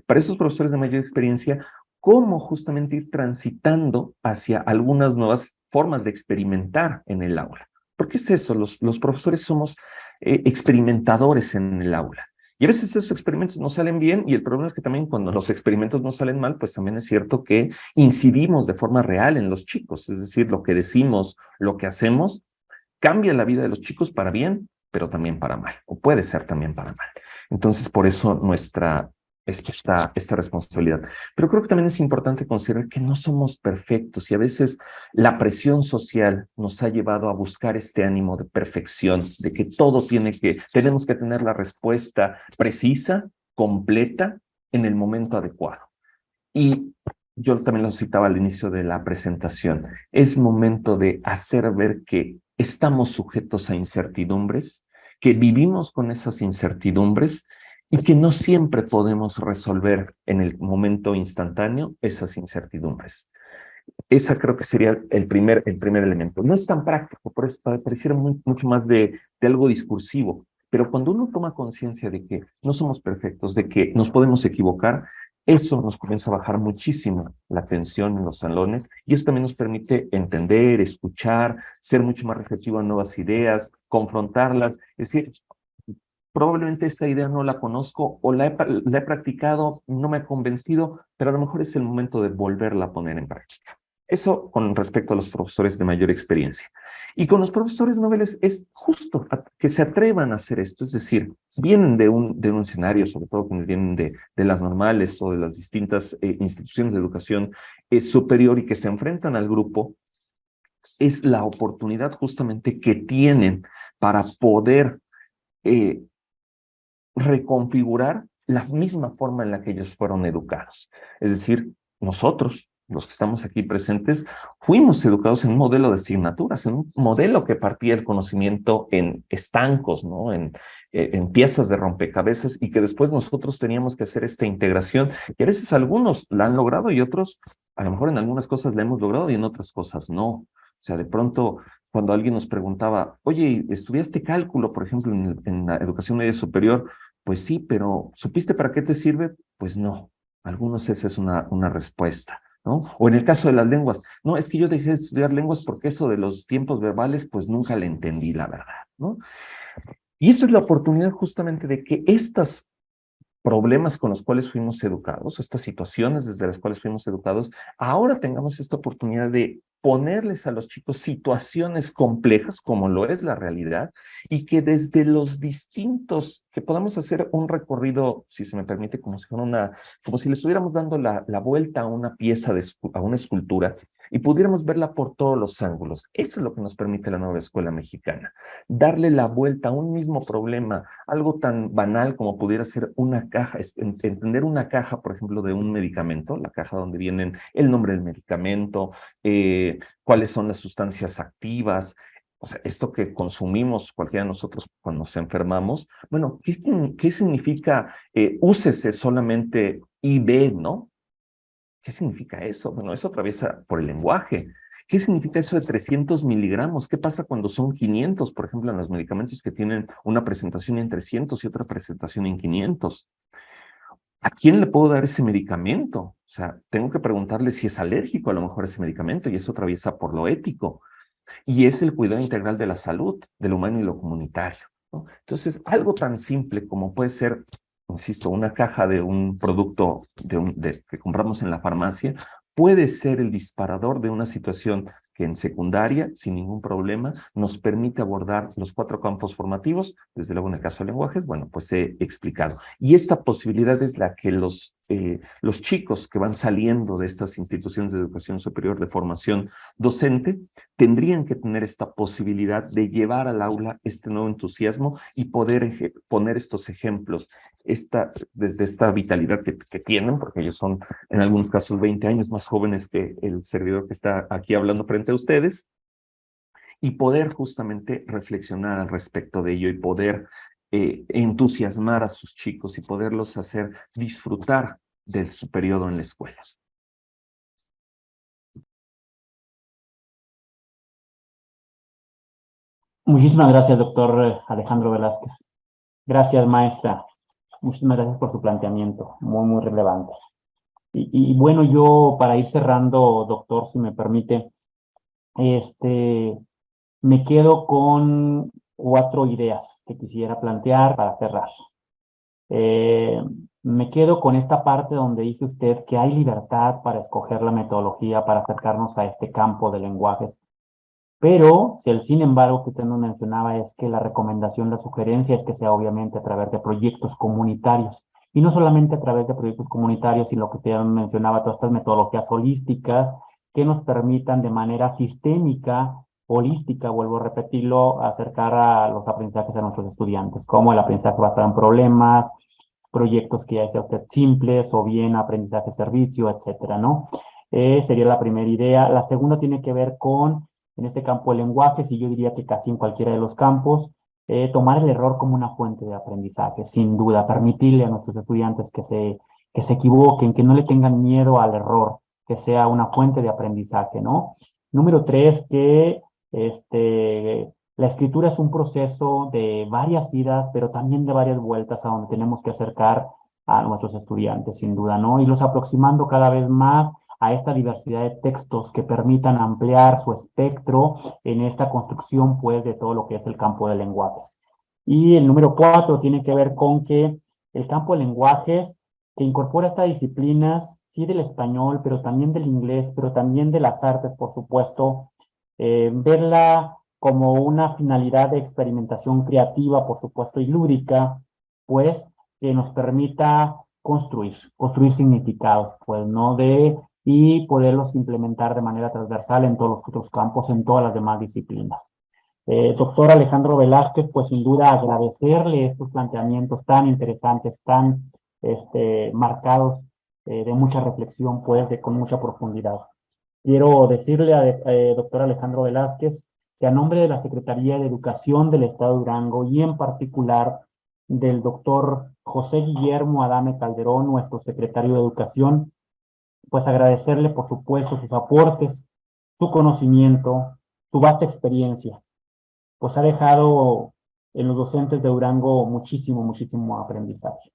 para estos profesores de mayor experiencia, cómo justamente ir transitando hacia algunas nuevas formas de experimentar en el aula. Porque es eso, los profesores somos experimentadores en el aula. Y a veces esos experimentos no salen bien, y el problema es que también cuando los experimentos no salen mal, pues también es cierto que incidimos de forma real en los chicos. Es decir, lo que decimos, lo que hacemos, cambia la vida de los chicos para bien, pero también para mal, o puede ser también para mal. Entonces, por eso esta responsabilidad. Pero creo que también es importante considerar que no somos perfectos, y a veces la presión social nos ha llevado a buscar este ánimo de perfección, de que tenemos que tener la respuesta precisa, completa, en el momento adecuado. Y yo también lo citaba al inicio de la presentación, es momento de hacer ver que estamos sujetos a incertidumbres, que vivimos con esas incertidumbres y que no siempre podemos resolver en el momento instantáneo esas incertidumbres. Esa creo que sería el primer elemento. No es tan práctico, por eso pareciera mucho más de algo discursivo, pero cuando uno toma conciencia de que no somos perfectos, de que nos podemos equivocar, eso nos comienza a bajar muchísimo la tensión en los salones, y eso también nos permite entender, escuchar, ser mucho más reflexivo a nuevas ideas, confrontarlas. Es decir, probablemente esta idea no la conozco o la he practicado, no me ha convencido, pero a lo mejor es el momento de volverla a poner en práctica. Eso con respecto a los profesores de mayor experiencia. Y con los profesores noveles es justo que se atrevan a hacer esto, es decir, vienen de un escenario, sobre todo quienes vienen de las normales o de las distintas instituciones de educación superior, y que se enfrentan al grupo, es la oportunidad justamente que tienen para poder reconfigurar la misma forma en la que ellos fueron educados. Es decir, nosotros, los que estamos aquí presentes, fuimos educados en un modelo de asignaturas, en un modelo que partía el conocimiento en estancos, ¿no? En piezas de rompecabezas, y que después nosotros teníamos que hacer esta integración, y a veces algunos la han logrado y otros, a lo mejor en algunas cosas la hemos logrado y en otras cosas no. O sea, de pronto, cuando alguien nos preguntaba, oye, ¿estudiaste cálculo, por ejemplo, en la educación media superior? Pues sí, pero ¿supiste para qué te sirve? Pues no. Algunos esa es una respuesta, ¿no? O en el caso de las lenguas, no, es que yo dejé de estudiar lenguas porque eso de los tiempos verbales, pues nunca le entendí, la verdad, ¿no? Y esta es la oportunidad justamente de que estos problemas con los cuales fuimos educados, estas situaciones desde las cuales fuimos educados, ahora tengamos esta oportunidad de ponerles a los chicos situaciones complejas, como lo es la realidad, y que desde los distintos, que podamos hacer un recorrido, si se me permite, como si le estuviéramos dando la vuelta a una pieza, a una escultura, y pudiéramos verla por todos los ángulos. Eso es lo que nos permite la nueva escuela mexicana. Darle la vuelta a un mismo problema, algo tan banal como pudiera ser una caja, entender una caja, por ejemplo, de un medicamento, la caja donde vienen el nombre del medicamento, cuáles son las sustancias activas, o sea, esto que consumimos cualquiera de nosotros cuando nos enfermamos. Bueno, ¿qué significa úsese solamente IV, ¿no? ¿Qué significa eso? Bueno, eso atraviesa por el lenguaje. ¿Qué significa eso de 300 miligramos? ¿Qué pasa cuando son 500, por ejemplo, en los medicamentos que tienen una presentación en 300 y otra presentación en 500? ¿A quién le puedo dar ese medicamento? O sea, tengo que preguntarle si es alérgico a lo mejor a ese medicamento, y eso atraviesa por lo ético. Y es el cuidado integral de la salud, de lo humano y lo comunitario, ¿no? Entonces, algo tan simple como puede ser, insisto, una caja de un producto que compramos en la farmacia, puede ser el disparador de una situación que en secundaria, sin ningún problema, nos permite abordar los 4 campos formativos. Desde luego, en el caso de lenguajes, bueno, pues he explicado. Y esta posibilidad es la que los chicos que van saliendo de estas instituciones de educación superior de formación docente tendrían que tener esta posibilidad de llevar al aula este nuevo entusiasmo y poder poner estos ejemplos, desde esta vitalidad que tienen, porque ellos son en algunos casos 20 años más jóvenes que el servidor que está aquí hablando frente a ustedes, y poder justamente reflexionar al respecto de ello y poder entusiasmar a sus chicos y poderlos hacer disfrutar de su periodo en la escuela. Muchísimas gracias, doctor Alejandro Velázquez. Gracias, maestra. Muchísimas gracias por su planteamiento, muy, muy relevante. Y bueno, yo para ir cerrando, doctor, si me permite, me quedo con 4 ideas que quisiera plantear para cerrar. Me quedo con esta parte donde dice usted que hay libertad para escoger la metodología para acercarnos a este campo de lenguajes. Pero, si el sin embargo que usted nos mencionaba es que la recomendación, la sugerencia es que sea obviamente a través de proyectos comunitarios. Y no solamente a través de proyectos comunitarios, sino que usted mencionaba todas estas metodologías holísticas que nos permitan de manera sistémica, holística, vuelvo a repetirlo, acercar a los aprendizajes a nuestros estudiantes, como el aprendizaje basado en problemas, proyectos que ya sea usted simples o bien aprendizaje servicio, etcétera, ¿no? Sería la primera idea. La segunda tiene que ver con, en este campo de lenguajes, y yo diría que casi en cualquiera de los campos, tomar el error como una fuente de aprendizaje, sin duda, permitirle a nuestros estudiantes que se equivoquen, que no le tengan miedo al error, que sea una fuente de aprendizaje, ¿no? Número 3, que la escritura es un proceso de varias idas, pero también de varias vueltas a donde tenemos que acercar a nuestros estudiantes, sin duda, ¿no? Y los aproximando cada vez más a esta diversidad de textos que permitan ampliar su espectro en esta construcción, pues, de todo lo que es el campo de lenguajes. Y el número 4 tiene que ver con que el campo de lenguajes que incorpora estas disciplinas, sí del español, pero también del inglés, pero también de las artes, por supuesto, verla como una finalidad de experimentación creativa, por supuesto, y lúdica, pues, que nos permita construir significados, pues, ¿no? Y poderlos implementar de manera transversal en todos los otros campos, en todas las demás disciplinas. Doctor Alejandro Velázquez, pues sin duda agradecerle estos planteamientos tan interesantes, tan marcados de mucha reflexión, pues, con mucha profundidad. Quiero decirle a doctor Alejandro Velázquez que a nombre de la Secretaría de Educación del Estado de Durango y en particular del doctor José Guillermo Adame Calderón, nuestro secretario de Educación, pues agradecerle, por supuesto, sus aportes, su conocimiento, su vasta experiencia, pues ha dejado en los docentes de Durango muchísimo aprendizaje.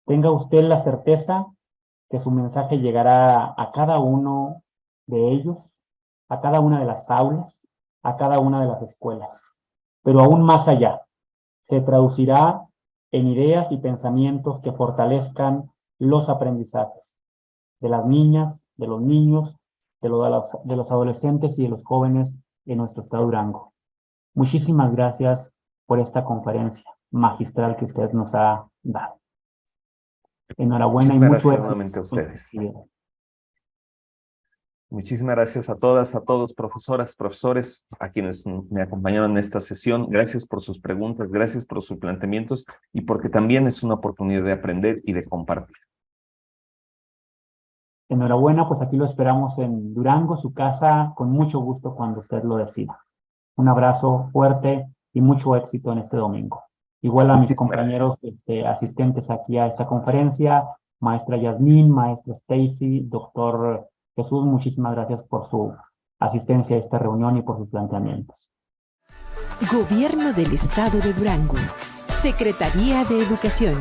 Tenga usted la certeza que su mensaje llegará a cada uno de ellos, a cada una de las aulas, a cada una de las escuelas, pero aún más allá, se traducirá en ideas y pensamientos que fortalezcan los aprendizajes de las niñas, de los niños, de los adolescentes y de los jóvenes en nuestro estado de Durango. Muchísimas gracias por esta conferencia magistral que usted nos ha dado. Enhorabuena y mucho éxito. Nuevamente a ustedes. Muchísimas gracias a todas, a todos, profesoras, profesores, a quienes me acompañaron en esta sesión. Gracias por sus preguntas, gracias por sus planteamientos y porque también es una oportunidad de aprender y de compartir. Enhorabuena, pues aquí lo esperamos en Durango, su casa, con mucho gusto cuando usted lo decida. Un abrazo fuerte y mucho éxito en este domingo. Igual a mis compañeros asistentes aquí a esta conferencia, maestra Yasmín, maestra Stacy, doctor Jesús, muchísimas gracias por su asistencia a esta reunión y por sus planteamientos. Gobierno del Estado de Durango. Secretaría de Educación.